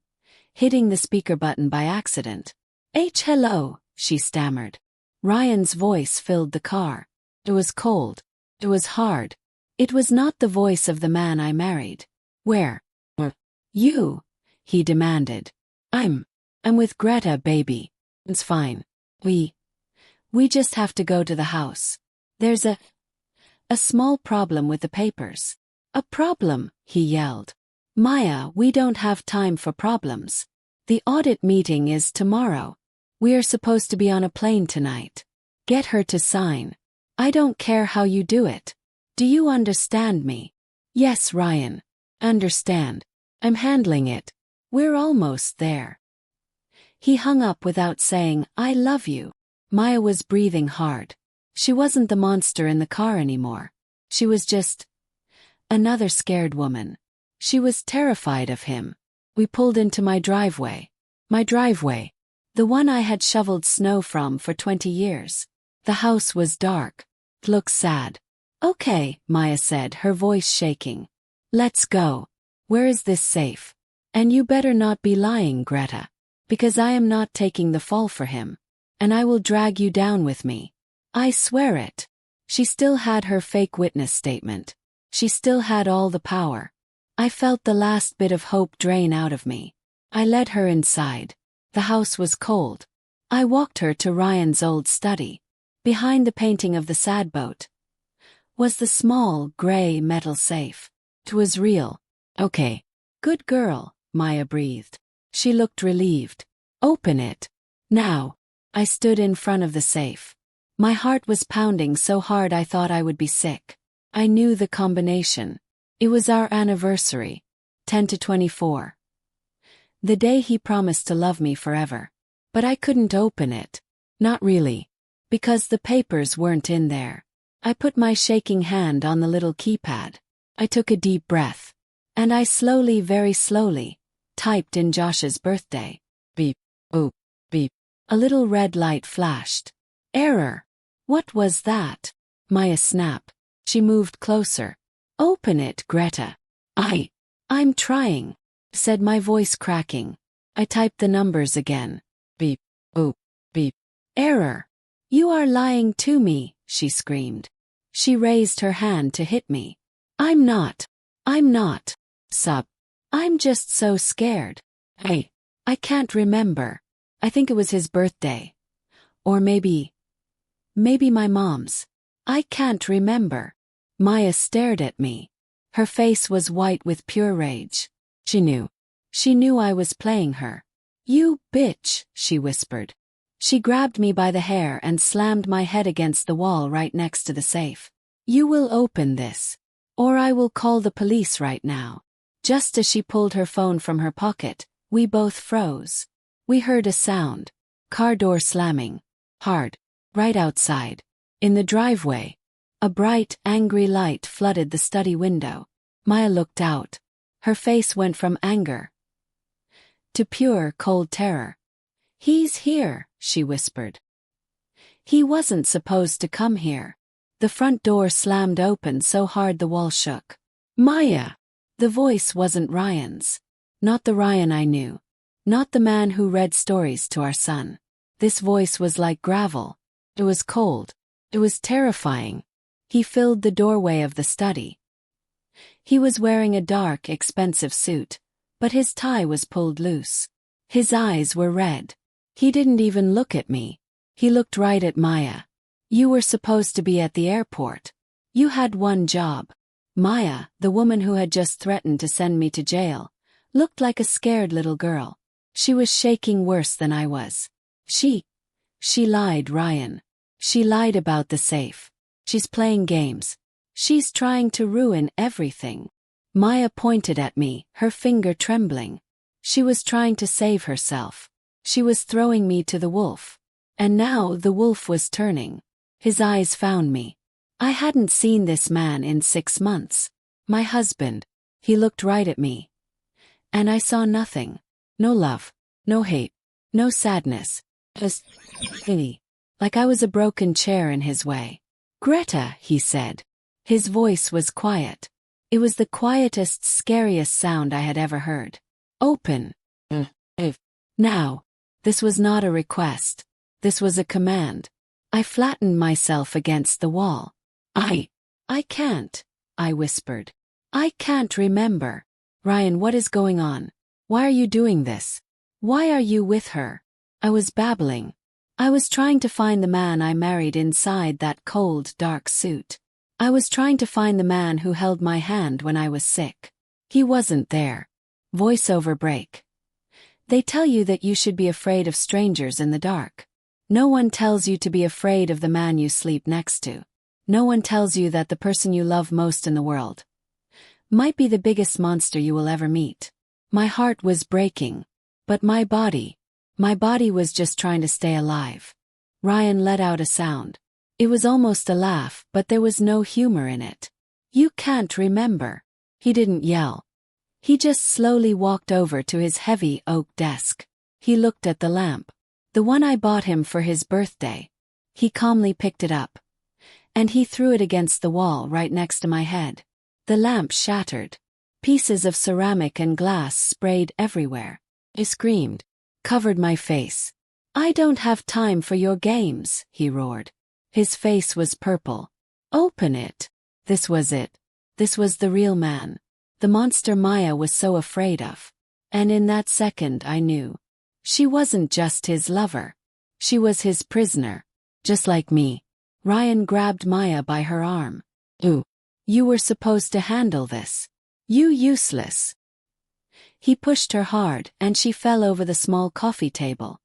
hitting the speaker button by accident. Hello, she stammered. Ryan's voice filled the car. It was cold. It was hard. It was not the voice of the man I married. "Where are you?" he demanded. I'm with Greta, baby. It's fine. We just have to go to the house. There's a small problem with the papers." "A problem?" he yelled. "Maya, we don't have time for problems. The audit meeting is tomorrow. We're supposed to be on a plane tonight. Get her to sign. I don't care how you do it. Do you understand me?" "Yes, Ryan. Understand. I'm handling it. We're almost there." He hung up without saying, "I love you." Maya was breathing hard. She wasn't the monster in the car anymore. She was just another scared woman. She was terrified of him. We pulled into my driveway. My driveway. The one I had shoveled snow from for 20 years. The house was dark. It looked sad. "Okay," Maya said, her voice shaking. "Let's go. Where is this safe? And you better not be lying, Greta. Because I am not taking the fall for him. And I will drag you down with me. I swear it." She still had her fake witness statement. She still had all the power. I felt the last bit of hope drain out of me. I led her inside. The house was cold. I walked her to Ryan's old study. Behind the painting of the sad boat was the small, gray metal safe. It was real. "Okay. Good girl," Maya breathed. She looked relieved. "Open it. Now." I stood in front of the safe. My heart was pounding so hard I thought I would be sick. I knew the combination. It was our anniversary. 10/24. The day he promised to love me forever. But I couldn't open it. Not really. Because the papers weren't in there. I put my shaking hand on the little keypad. I took a deep breath. And I slowly, very slowly, typed in Josh's birthday. Beep. Boop. Beep. A little red light flashed. Error. What was that? Maya snapped. She moved closer. "Open it, Greta." I'm trying," said my voice cracking. I typed the numbers again. Beep. Boop. Beep. Error. "You are lying to me," she screamed. She raised her hand to hit me. I'm not. Sub. I'm just so scared. I can't remember. I think it was his birthday. Or maybe my mom's. I can't remember. Maya stared at me. Her face was white with pure rage. She knew. She knew I was playing her. "You bitch," she whispered. She grabbed me by the hair and slammed my head against the wall right next to the safe. "You will open this. Or I will call the police right now." Just as she pulled her phone from her pocket, we both froze. We heard a sound. Car door slamming. Hard. Right outside. In the driveway. A bright, angry light flooded the study window. Maya looked out. Her face went from anger to pure, cold terror. "He's here," she whispered. "He wasn't supposed to come here." The front door slammed open so hard the wall shook. "Maya!" The voice wasn't Ryan's. Not the Ryan I knew. Not the man who read stories to our son. This voice was like gravel. It was cold. It was terrifying. He filled the doorway of the study. He was wearing a dark, expensive suit, but his tie was pulled loose. His eyes were red. He didn't even look at me. He looked right at Maya. You were supposed to be at the airport. You had one job. Maya, the woman who had just threatened to send me to jail, looked like a scared little girl. She was shaking worse than I was. She lied, Ryan. She lied about the safe. She's playing games. She's trying to ruin everything. Maya pointed at me, her finger trembling. She was trying to save herself. She was throwing me to the wolf. And now the wolf was turning. His eyes found me. I hadn't seen this man in 6 months. My husband. He looked right at me. And I saw nothing. No love. No hate. No sadness. Just pity. Like I was a broken chair in his way. Greta, he said. His voice was quiet. It was the quietest, scariest sound I had ever heard. Open. Now. This was not a request. This was a command. I flattened myself against the wall. I can't, I whispered. I can't remember. Ryan, what is going on? Why are you doing this? Why are you with her? I was babbling. I was trying to find the man I married inside that cold, dark suit. I was trying to find the man who held my hand when I was sick. He wasn't there. Voiceover break. They tell you that you should be afraid of strangers in the dark. No one tells you to be afraid of the man you sleep next to. No one tells you that the person you love most in the world might be the biggest monster you will ever meet. My heart was breaking. But my body was just trying to stay alive. Ryan let out a sound. It was almost a laugh, but there was no humor in it. You can't remember. He didn't yell. He just slowly walked over to his heavy oak desk. He looked at the lamp. The one I bought him for his birthday. He calmly picked it up. And he threw it against the wall right next to my head. The lamp shattered. Pieces of ceramic and glass sprayed everywhere. I screamed. Covered my face. I don't have time for your games, he roared. His face was purple. Open it. This was it. This was the real man. The monster Maya was so afraid of. And in that second I knew. She wasn't just his lover. She was his prisoner. Just like me. Ryan grabbed Maya by her arm. Ooh. You were supposed to handle this. You useless. He pushed her hard and she fell over the small coffee table.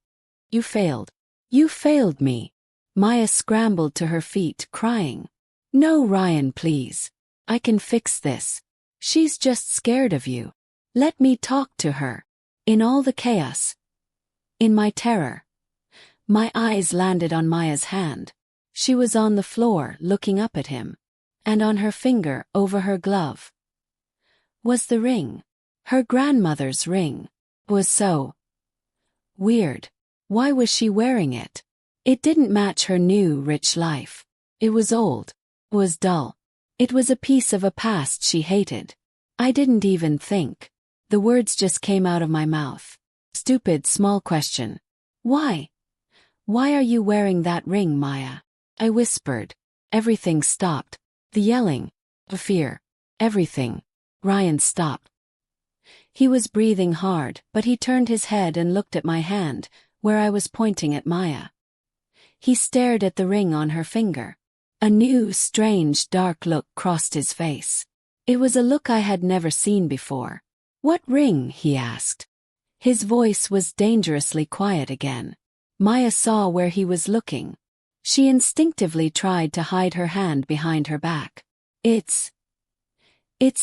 You failed. You failed me. Maya scrambled to her feet, crying. No, Ryan, please. I can fix this. She's just scared of you. Let me talk to her. In all the chaos. In my terror. My eyes landed on Maya's hand. She was on the floor, looking up at him. And on her finger, over her glove, was the ring. Her grandmother's ring. Was so weird. Why was she wearing it? It didn't match her new, rich life. It was old. It was dull. It was a piece of a past she hated. I didn't even think. The words just came out of my mouth. Stupid, small question. Why? Why are you wearing that ring, Maya? I whispered. Everything stopped. The yelling. The fear. Everything. Ryan stopped. He was breathing hard, but he turned his head and looked at my hand, where I was pointing at Maya. He stared at the ring on her finger. A new, strange, dark look crossed his face. It was a look I had never seen before. What ring? He asked. His voice was dangerously quiet again. Maya saw where he was looking. She instinctively tried to hide her hand behind her back. It's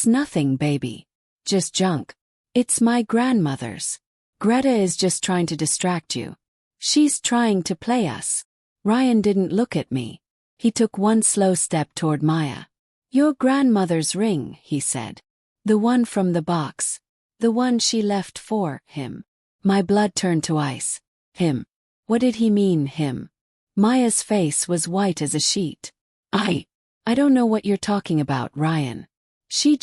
nothing, baby. Just junk. It's my grandmother's. Greta is just trying to distract you. She's trying to play us. Ryan didn't look at me. He took one slow step toward Maya. Your grandmother's ring, he said. The one from the box. The one she left for him. My blood turned to ice. Him. What did he mean, him? Maya's face was white as a sheet. I don't know what you're talking about, Ryan. She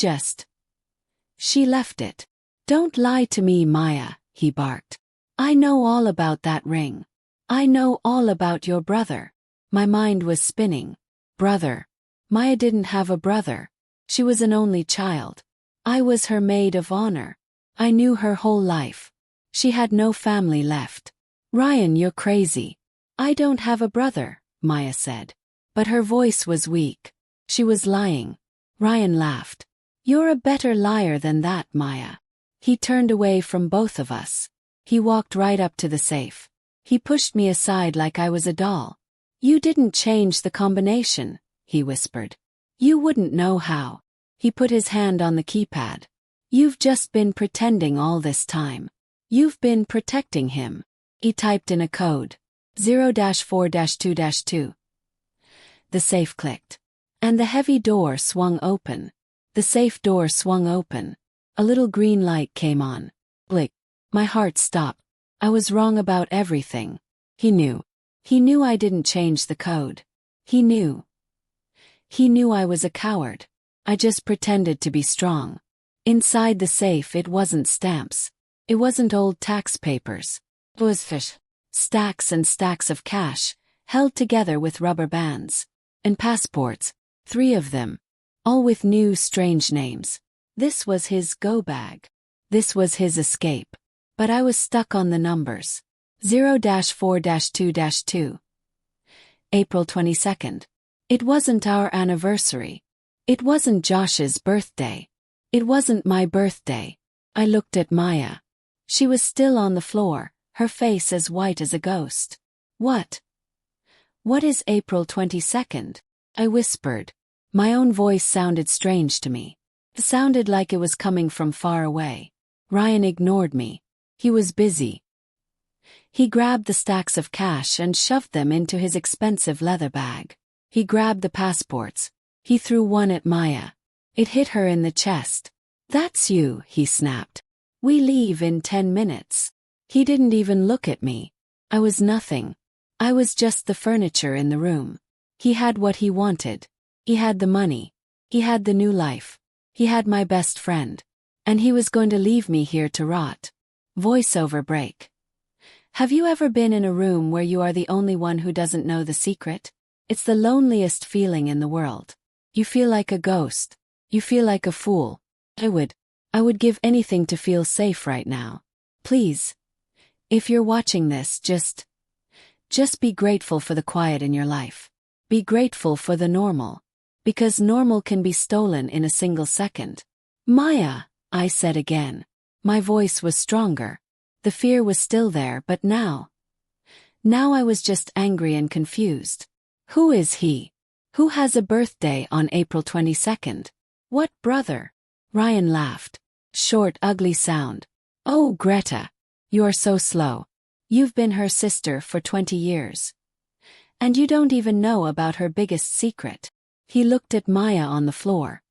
left it. Don't lie to me, Maya, he barked. I know all about that ring. I know all about your brother. My mind was spinning. Brother. Maya didn't have a brother. She was an only child. I was her maid of honor. I knew her whole life. She had no family left. Ryan, you're crazy. I don't have a brother, Maya said. But her voice was weak. She was lying. Ryan laughed. You're a better liar than that, Maya. He turned away from both of us. He walked right up to the safe. He pushed me aside like I was a doll. You didn't change the combination, he whispered. You wouldn't know how. He put his hand on the keypad. You've just been pretending all this time. You've been protecting him. He typed in a code. 0-4-2-2. The safe clicked. And the heavy door swung open. The safe door swung open. A little green light came on. Blick. My heart stopped. I was wrong about everything. He knew. He knew I didn't change the code. He knew. He knew I was a coward. I just pretended to be strong. Inside the safe it wasn't stamps. It wasn't old tax papers. It was fish. Stacks and stacks of cash, held together with rubber bands. And passports, 3 of them. All with new strange names. This was his go bag. This was his escape. But I was stuck on the numbers. 0-4-2-2. April 22nd. It wasn't our anniversary. It wasn't Josh's birthday. It wasn't my birthday. I looked at Maya. She was still on the floor, her face as white as a ghost. What? What is April 22nd? I whispered. My own voice sounded strange to me. It sounded like it was coming from far away. Ryan ignored me. He was busy. He grabbed the stacks of cash and shoved them into his expensive leather bag. He grabbed the passports. He threw one at Maya. It hit her in the chest. That's you, he snapped. We leave in 10 minutes. He didn't even look at me. I was nothing. I was just the furniture in the room. He had what he wanted. He had the money. He had the new life. He had my best friend. And he was going to leave me here to rot. Voiceover break. Have you ever been in a room where you are the only one who doesn't know the secret? It's the loneliest feeling in the world. You feel like a ghost. You feel like a fool. I would give anything to feel safe right now. Please. If you're watching this, just be grateful for the quiet in your life. Be grateful for the normal. Because normal can be stolen in a single second. Maya, I said again. My voice was stronger. The fear was still there, but now I was just angry and confused. Who is he? Who has a birthday on April 22nd? What brother? Ryan laughed. Short, ugly sound. Oh, Greta. You're so slow. You've been her sister for 20 years. And you don't even know about her biggest secret. He looked at Maya on the floor.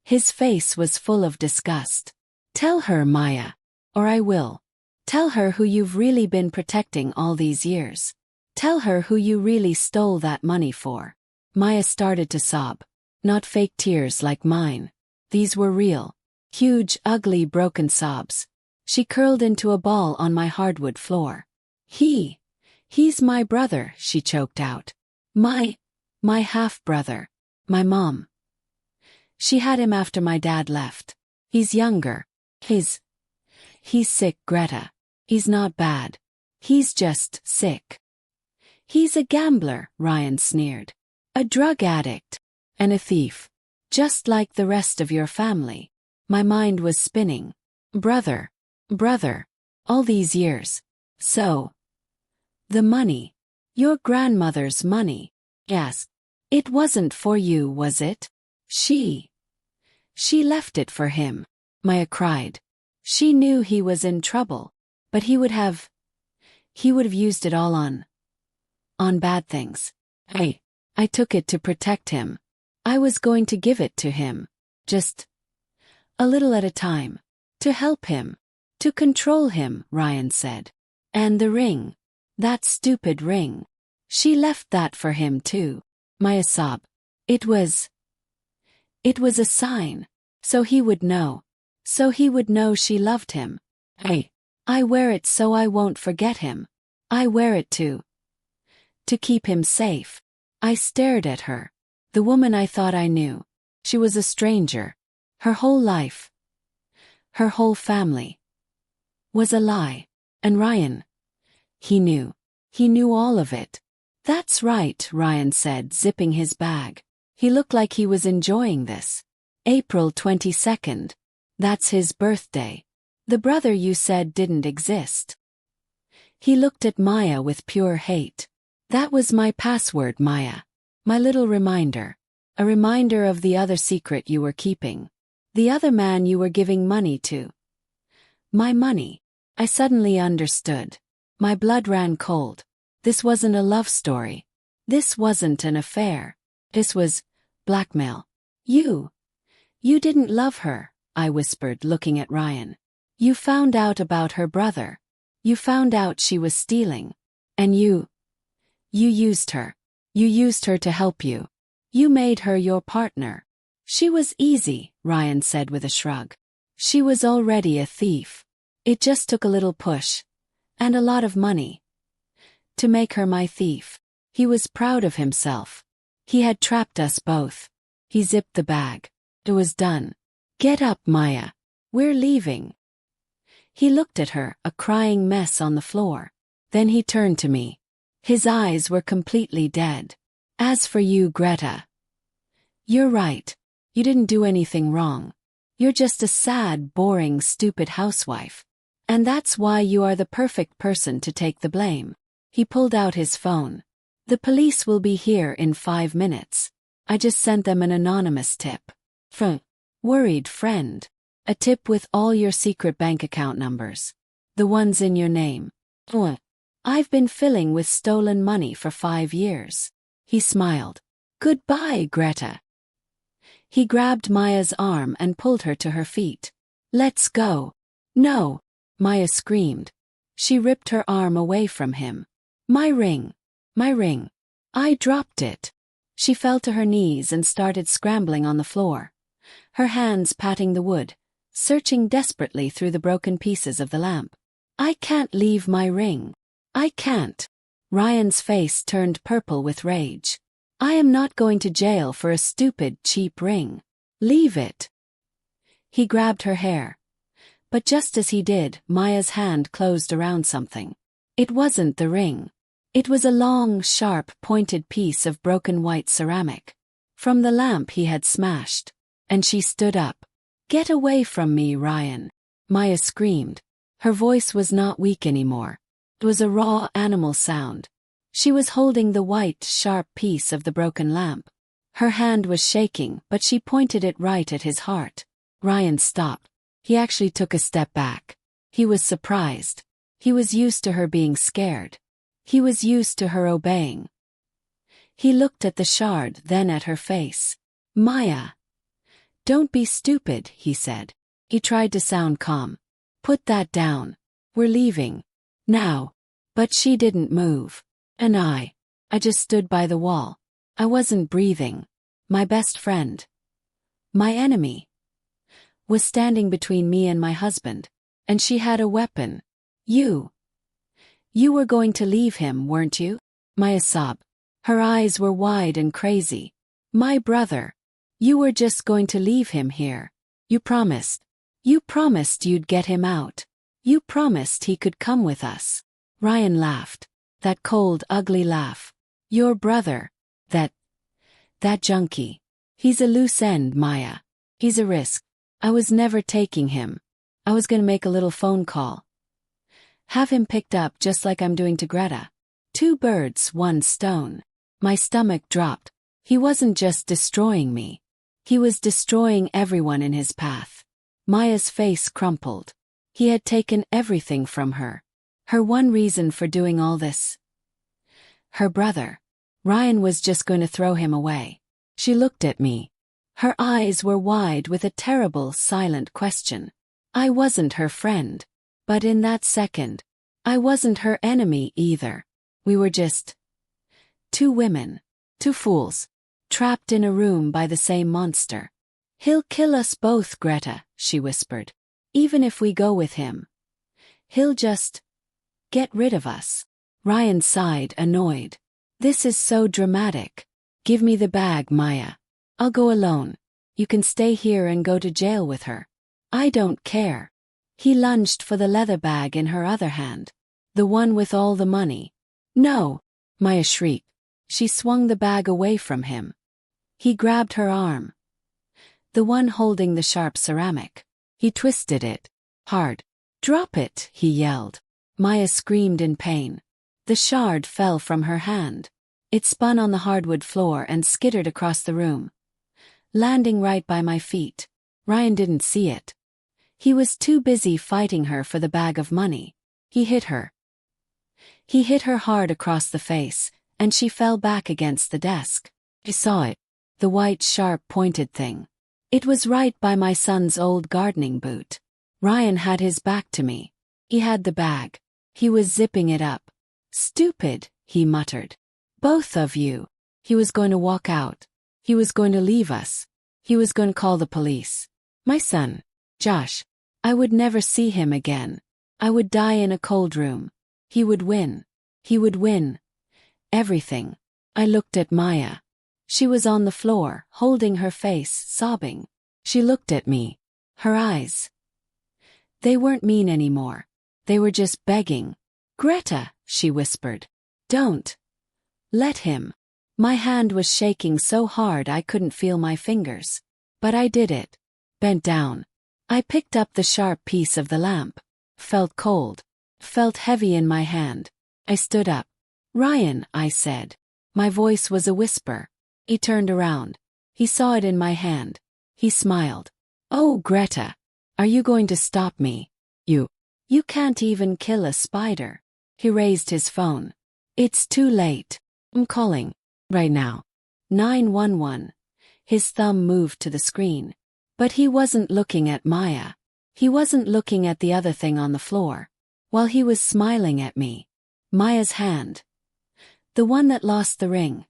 His face was full of disgust. Tell her, Maya. Or I will. Tell her who you've really been protecting all these years. Tell her who you really stole that money for. Maya started to sob. Not fake tears like mine. These were real. Huge, ugly, broken sobs. She curled into a ball on my hardwood floor. He's my brother, she choked out. My half-brother. My mom. She had him after my dad left. He's younger. He's sick, Greta. He's not bad. He's just sick. He's a gambler, Ryan sneered. A drug addict. And a thief. Just like the rest of your family. My mind was spinning. Brother. All these years. So. The money. Your grandmother's money. Yes. It wasn't for you, was it? She left it for him. Maya cried. She knew he was in trouble. But he would have used it all on bad things. I took it to protect him. I was going to give it to him. Just a little at a time. To help him. To control him, Ryan said. And the ring. That stupid ring. She left that for him too. Maya sobbed. It was a sign. So he would know. So he would know she loved him. I wear it so I won't forget him. I wear it to To keep him safe. I stared at her. The woman I thought I knew. She was a stranger. Her whole life, her whole family, was a lie. And Ryan. He knew. He knew all of it. That's right, Ryan said, zipping his bag. He looked like he was enjoying this. April 22nd. That's his birthday. The brother you said didn't exist. He looked at Maya with pure hate. That was my password, Maya. My little reminder. A reminder of the other secret you were keeping. The other man you were giving money to. My money. I suddenly understood. My blood ran cold. This wasn't a love story. This wasn't an affair. This was blackmail. You didn't love her, I whispered, looking at Ryan. You found out about her brother. You found out she was stealing. And you used her. You used her to help you. You made her your partner. She was easy, Ryan said with a shrug. She was already a thief. It just took a little push. And a lot of money. To make her my thief. He was proud of himself. He had trapped us both. He zipped the bag. It was done. Get up, Maya. We're leaving. He looked at her, a crying mess on the floor. Then he turned to me. His eyes were completely dead. As for you, Greta. You're right. You didn't do anything wrong. You're just a sad, boring, stupid housewife. And that's why you are the perfect person to take the blame. He pulled out his phone. The police will be here in 5 minutes. I just sent them an anonymous tip. Worried friend. A tip with all your secret bank account numbers. The ones in your name. I've been filling with stolen money for 5 years. He smiled. Goodbye, Greta. He grabbed Maya's arm and pulled her to her feet. Let's go. No, Maya screamed. She ripped her arm away from him. My ring. My ring. I dropped it. She fell to her knees and started scrambling on the floor. Her hands patting the wood, searching desperately through the broken pieces of the lamp. I can't leave my ring. I can't. Ryan's face turned purple with rage. I am not going to jail for a stupid, cheap ring. Leave it. He grabbed her hair. But just as he did, Maya's hand closed around something. It wasn't the ring. It was a long, sharp, pointed piece of broken white ceramic. From the lamp he had smashed. And she stood up. Get away from me, Ryan. Maya screamed. Her voice was not weak anymore. It was a raw animal sound. She was holding the white, sharp piece of the broken lamp. Her hand was shaking, but she pointed it right at his heart. Ryan stopped. He actually took a step back. He was surprised. He was used to her being scared. He was used to her obeying. He looked at the shard, then at her face. Maya. Don't be stupid, he said. He tried to sound calm. Put that down. We're leaving. Now. But she didn't move. And I just stood by the wall. I wasn't breathing. My best friend, my enemy, was standing between me and my husband, and she had a weapon. You were going to leave him, weren't you? Maya sobbed. Her eyes were wide and crazy. My brother. You were just going to leave him here. You promised. You promised you'd get him out. You promised he could come with us. Ryan laughed. That cold, ugly laugh. Your brother. That junkie. He's a loose end, Maya. He's a risk. I was never taking him. I was gonna make a little phone call. Have him picked up just like I'm doing to Greta. 2 birds, 1 stone. My stomach dropped. He wasn't just destroying me. He was destroying everyone in his path. Maya's face crumpled. He had taken everything from her. Her one reason for doing all this. Her brother. Ryan was just going to throw him away. She looked at me. Her eyes were wide with a terrible, silent question. I wasn't her friend. But in that second, I wasn't her enemy either. We were just 2 women. 2 fools. Trapped in a room by the same monster. He'll kill us both, Greta, she whispered. Even if we go with him. He'll just get rid of us. Ryan sighed, annoyed. This is so dramatic. Give me the bag, Maya. I'll go alone. You can stay here and go to jail with her. I don't care. He lunged for the leather bag in her other hand. The one with all the money. No, Maya shrieked. She swung the bag away from him. He grabbed her arm. The one holding the sharp ceramic. He twisted it. Hard. Drop it, he yelled. Maya screamed in pain. The shard fell from her hand. It spun on the hardwood floor and skittered across the room, landing right by my feet. Ryan didn't see it. He was too busy fighting her for the bag of money. He hit her. He hit her hard across the face, and she fell back against the desk. I saw it. The white, sharp, pointed thing. It was right by my son's old gardening boot. Ryan had his back to me. He had the bag. He was zipping it up. Stupid, he muttered. Both of you. He was going to walk out. He was going to leave us. He was going to call the police. My son, Josh. I would never see him again. I would die in a cold room. He would win. He would win. Everything. I looked at Maya. She was on the floor, holding her face, sobbing. She looked at me. Her eyes. They weren't mean anymore. They were just begging. Greta, she whispered. Don't. Let him. My hand was shaking so hard I couldn't feel my fingers. But I did it. Bent down. I picked up the sharp piece of the lamp. Felt cold. Felt heavy in my hand. I stood up. Ryan, I said. My voice was a whisper. He turned around. He saw it in my hand. He smiled. Oh, Greta. Are you going to stop me? You can't even kill a spider. He raised his phone. It's too late. I'm calling. Right now. 911. His thumb moved to the screen. But he wasn't looking at Maya. He wasn't looking at the other thing on the floor. While he was smiling at me. Maya's hand. The one that lost the ring.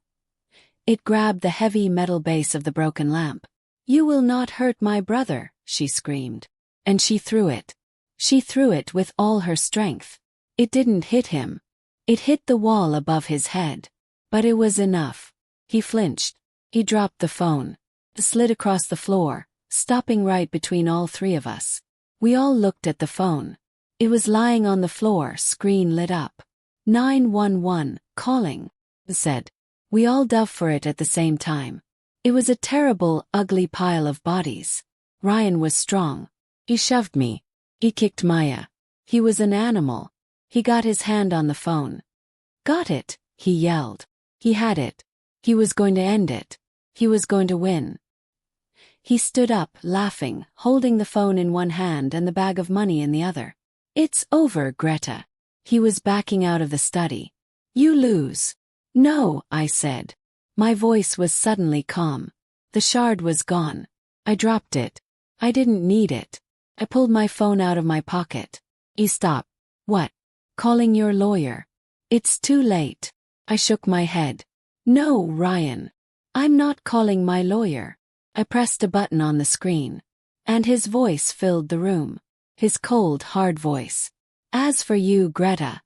It grabbed the heavy metal base of the broken lamp. You will not hurt my brother, she screamed. And she threw it. She threw it with all her strength. It didn't hit him. It hit the wall above his head. But it was enough. He flinched. He dropped the phone. It slid across the floor, stopping right between all three of us. We all looked at the phone. It was lying on the floor, screen lit up. 911, calling, said. We all dove for it at the same time. It was a terrible, ugly pile of bodies. Ryan was strong. He shoved me. He kicked Maya. He was an animal. He got his hand on the phone. Got it, he yelled. He had it. He was going to end it. He was going to win. He stood up, laughing, holding the phone in one hand and the bag of money in the other. It's over, Greta. He was backing out of the study. You lose. No, I said. My voice was suddenly calm. The shard was gone. I dropped it. I didn't need it. I pulled my phone out of my pocket. He stopped. What? Calling your lawyer. It's too late. I shook my head. No, Ryan. I'm not calling my lawyer. I pressed a button on the screen. And his voice filled the room. His cold, hard voice. As for you, Greta.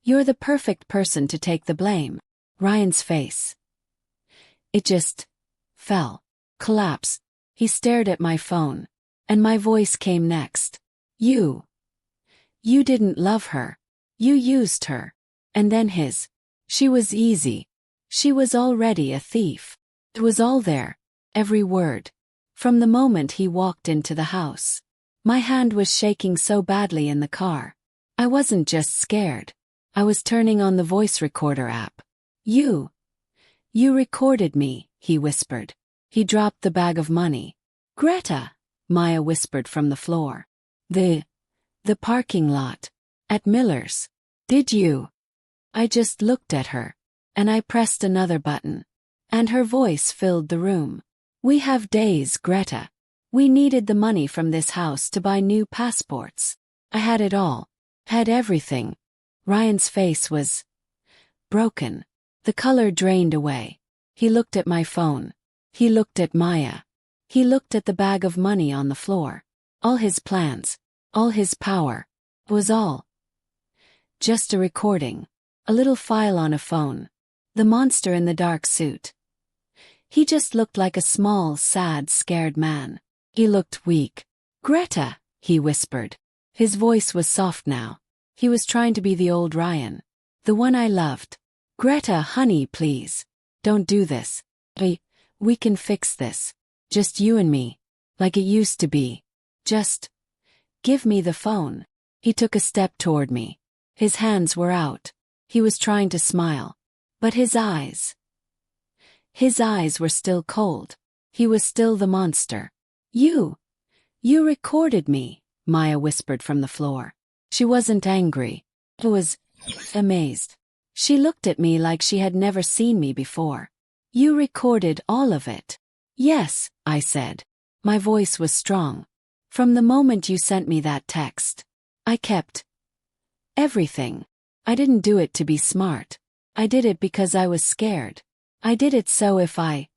You're the perfect person to take the blame. Ryan's face. It just fell. Collapsed. He stared at my phone. And my voice came next. You didn't love her. You used her. And then his. She was easy. She was already a thief. It was all there. Every word. From the moment he walked into the house. My hand was shaking so badly in the car. I wasn't just scared. I was turning on the voice recorder app. You recorded me, he whispered. He dropped the bag of money. Greta, Maya whispered from the floor. The parking lot. At Miller's. Did you? I just looked at her. And I pressed another button. And her voice filled the room. We have days, Greta. We needed the money from this house to buy new passports. I had it all. Had everything. Ryan's face was broken. The color drained away. He looked at my phone. He looked at Maya. He looked at the bag of money on the floor. All his plans, all his power, was all just a recording, a little file on a phone. The monster in the dark suit. He just looked like a small, sad, scared man. He looked weak. "Greta," he whispered. His voice was soft now. He was trying to be the old Ryan. The one I loved. "Greta, honey, please. Don't do this. We can fix this. Just you and me. Like it used to be. Just give me the phone." He took a step toward me. His hands were out. He was trying to smile. But his eyes were still cold. He was still the monster. You recorded me," Maya whispered from the floor. She wasn't angry. She was amazed. She looked at me like she had never seen me before. "You recorded all of it?" "Yes," I said. My voice was strong. "From the moment you sent me that text. I kept everything. I didn't do it to be smart. I did it because I was scared. I did it so if I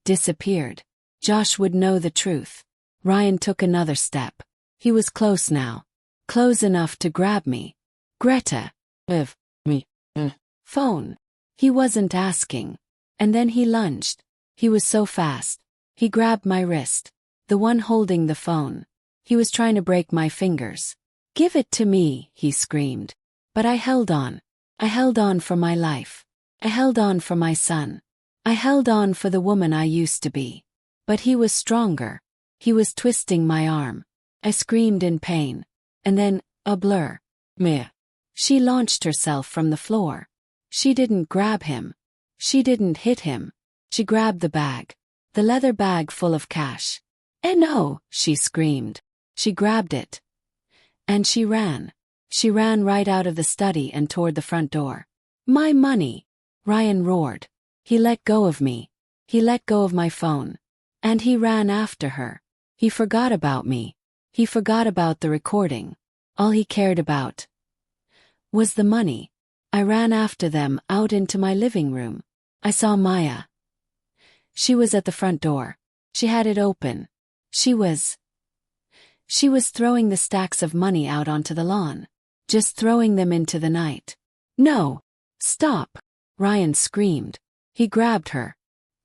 disappeared, Josh would know the truth." Ryan took another step. He was close now. Close enough to grab me. "Greta, give me the phone." He wasn't asking. And then he lunged. He was so fast. He grabbed my wrist. The one holding the phone. He was trying to break my fingers. "Give it to me," he screamed. But I held on. I held on for my life. I held on for my son. I held on for the woman I used to be. But he was stronger. He was twisting my arm. I screamed in pain. And then, a blur. Meh. She launched herself from the floor. She didn't grab him. She didn't hit him. She grabbed the bag. The leather bag full of cash. "No," she screamed. She grabbed it. And she ran. She ran right out of the study and toward the front door. "My money!" Ryan roared. He let go of me. He let go of my phone. And he ran after her. He forgot about me. He forgot about the recording. All he cared about was the money. I ran after them out into my living room. I saw Maya. She was at the front door. She had it open. She was throwing the stacks of money out onto the lawn. Just throwing them into the night. "No! Stop!" Ryan screamed. He grabbed her.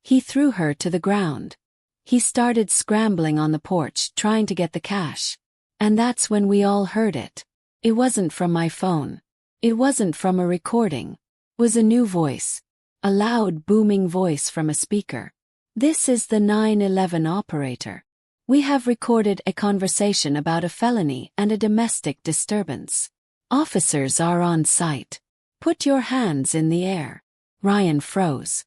He threw her to the ground. He started scrambling on the porch trying to get the cash. And that's when we all heard it. It wasn't from my phone. It wasn't from a recording. It was a new voice. A loud, booming voice from a speaker. "This is the 911 operator. We have recorded a conversation about a felony and a domestic disturbance. Officers are on site. Put your hands in the air." Ryan froze.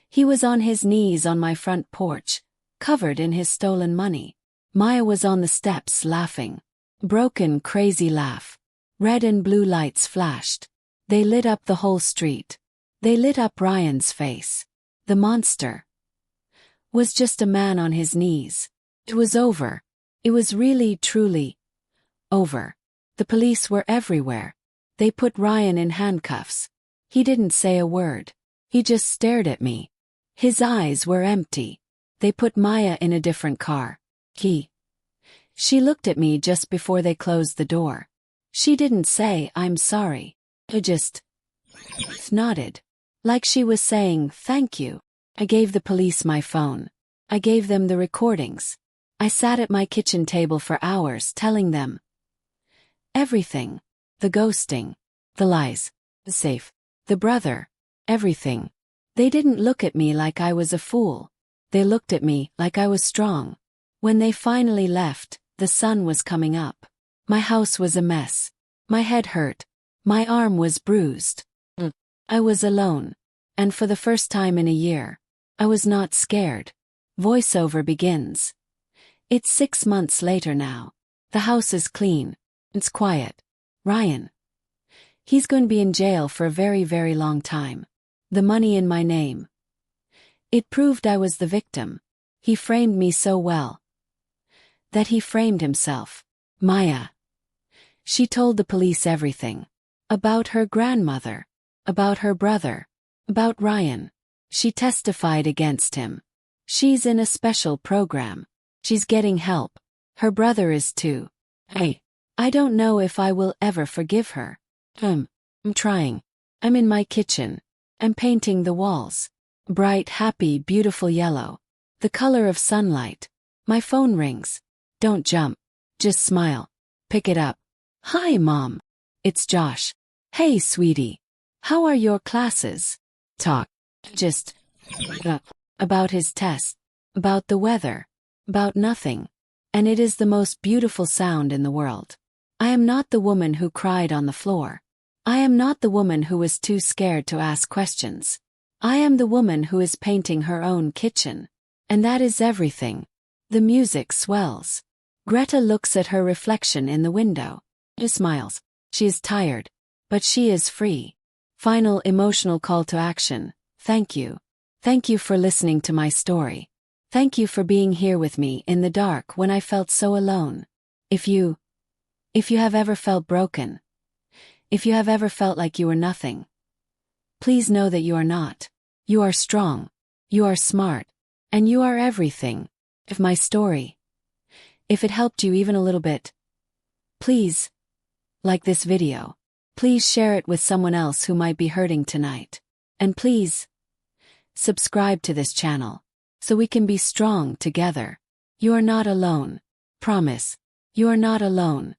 He was on his knees on my front porch, covered in his stolen money. Maya was on the steps laughing. Broken, crazy laugh. Red and blue lights flashed. They lit up the whole street. They lit up Ryan's face. The monster was just a man on his knees. It was over. It was really, truly over. The police were everywhere. They put Ryan in handcuffs. He didn't say a word. He just stared at me. His eyes were empty. They put Maya in a different car. She looked at me just before they closed the door. She didn't say, "I'm sorry." She just nodded. Like she was saying, "Thank you." I gave the police my phone. I gave them the recordings. I sat at my kitchen table for hours telling them everything. The ghosting. The lies. The safe. The brother. Everything. They didn't look at me like I was a fool. They looked at me like I was strong. When they finally left, the sun was coming up. My house was a mess. My head hurt. My arm was bruised. I was alone. And for the first time in a year, I was not scared. Voiceover begins. It's 6 months later now. The house is clean. It's quiet. Ryan. He's going to be in jail for a very, very long time. The money in my name. It proved I was the victim. He framed me so well that he framed himself. Maya. She told the police everything. About her grandmother. About her brother. About Ryan. She testified against him. She's in a special program. She's getting help. Her brother is too. I don't know if I will ever forgive her. I'm trying. I'm in my kitchen. am painting the walls. Bright, happy, beautiful yellow. The color of sunlight. My phone rings. Don't jump. Just smile. Pick it up. Hi, Mom. It's Josh. Hey, sweetie. How are your classes? Talk. Just about his test. About the weather. About nothing. And it is the most beautiful sound in the world. I am not the woman who cried on the floor. I am not the woman who was too scared to ask questions. I am the woman who is painting her own kitchen. And that is everything. The music swells. Greta looks at her reflection in the window. She smiles. She is tired. But she is free. Final emotional call to action. Thank you. Thank you for listening to my story. Thank you for being here with me in the dark when I felt so alone. If you have ever felt broken, if you have ever felt like you were nothing, please know that you are not. You are strong. You are smart. And you are everything. If my story, if it helped you even a little bit, please like this video. Please share it with someone else who might be hurting tonight. And please subscribe to this channel so we can be strong together. You are not alone. Promise. You are not alone.